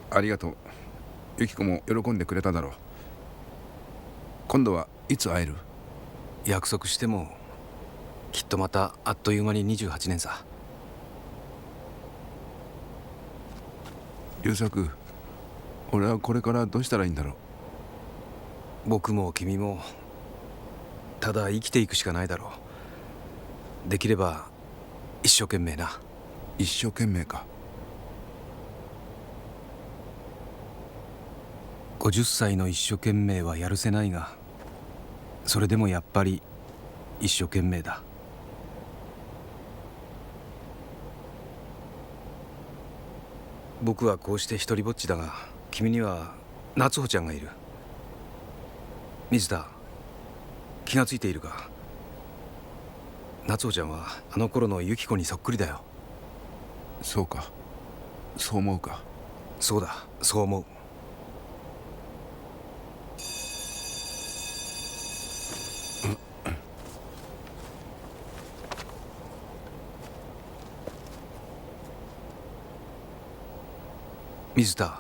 ありがとう。ユキコも喜んでくれただろう。今度はいつ会える？約束してもきっとまたあっという間に28年さ。優作、俺はこれからどうしたらいいんだろう。僕も君もただ生きていくしかないだろう。できれば一生懸命な。一生懸命か。50歳の一生懸命はやるせないが、それでもやっぱり一生懸命だ。僕はこうして一人ぼっちだが、君には夏穂ちゃんがいる。水田、気がついているか？夏穂ちゃんはあの頃のユキコにそっくりだよ。そうか、そう思うか。そうだ、そう思う。水田、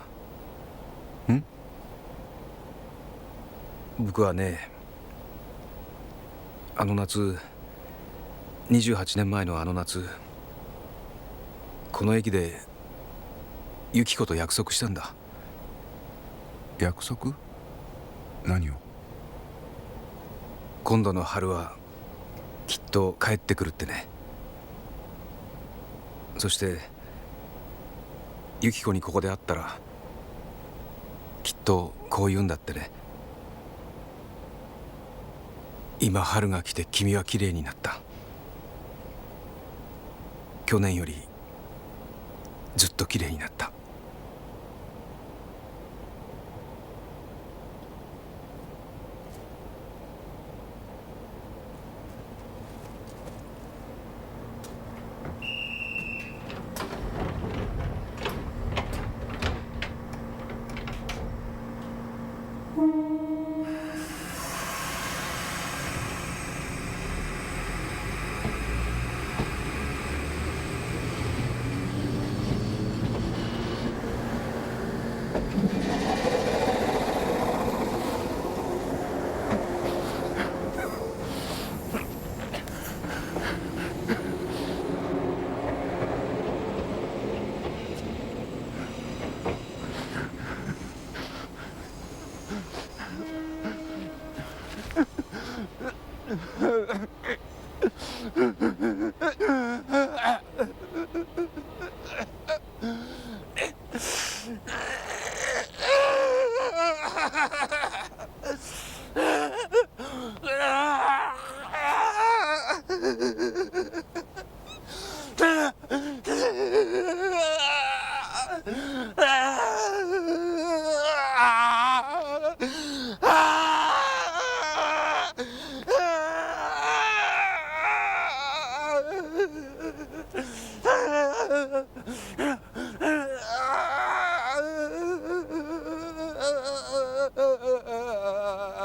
僕はね、あの夏、28年前のあの夏、この駅でユキコと約束したんだ。約束？何を？今度の春はきっと帰ってくるってね。そしてユキコにここで会ったらきっとこう言うんだってね。今春が来て君は綺麗になった。去年よりずっと綺麗になった。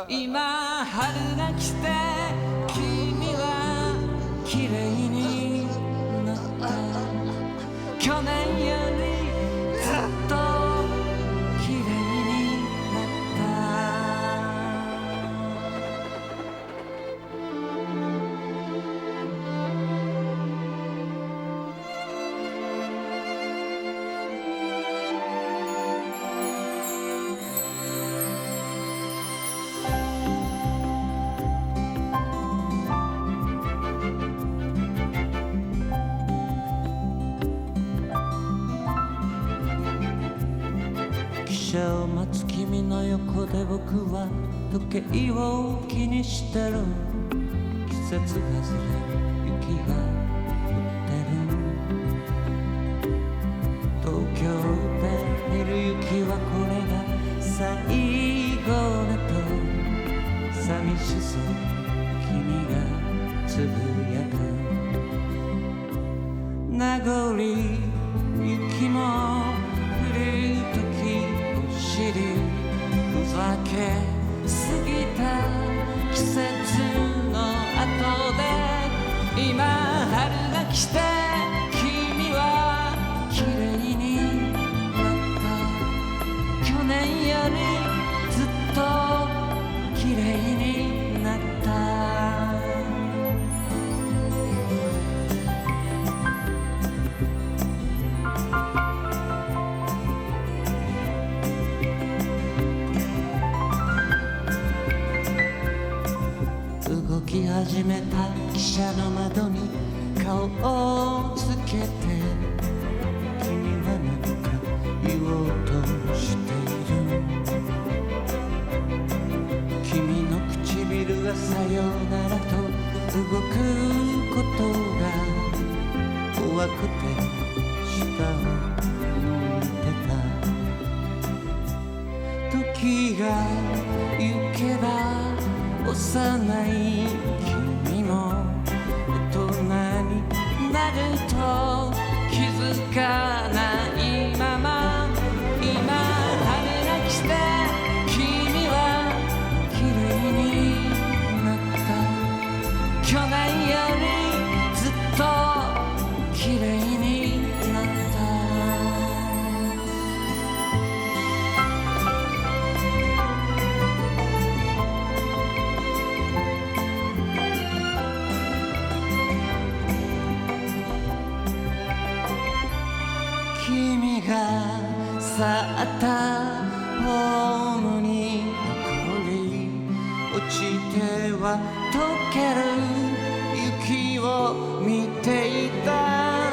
今春が来て君は綺麗になった。去年よりずっと綺麗になった汽車を待つ君の横で僕は時計を気にしてる。季節外れ雪が降ってる。東京で見る雪はこれが最後だと寂しそう君がつぶやく。名残雪も降る時ふざけ過ぎた季節の後で今春が来て君は綺麗になった。去年よりずっと綺麗になった。動き始めた汽車の窓に顔をつけて下を向いてた時が行けば幼い君も大人になると気づかないまま今種なきして君は綺麗になった去年よりずっと綺麗になった君が去ったホームに残り落ちては溶ける雪を見ていた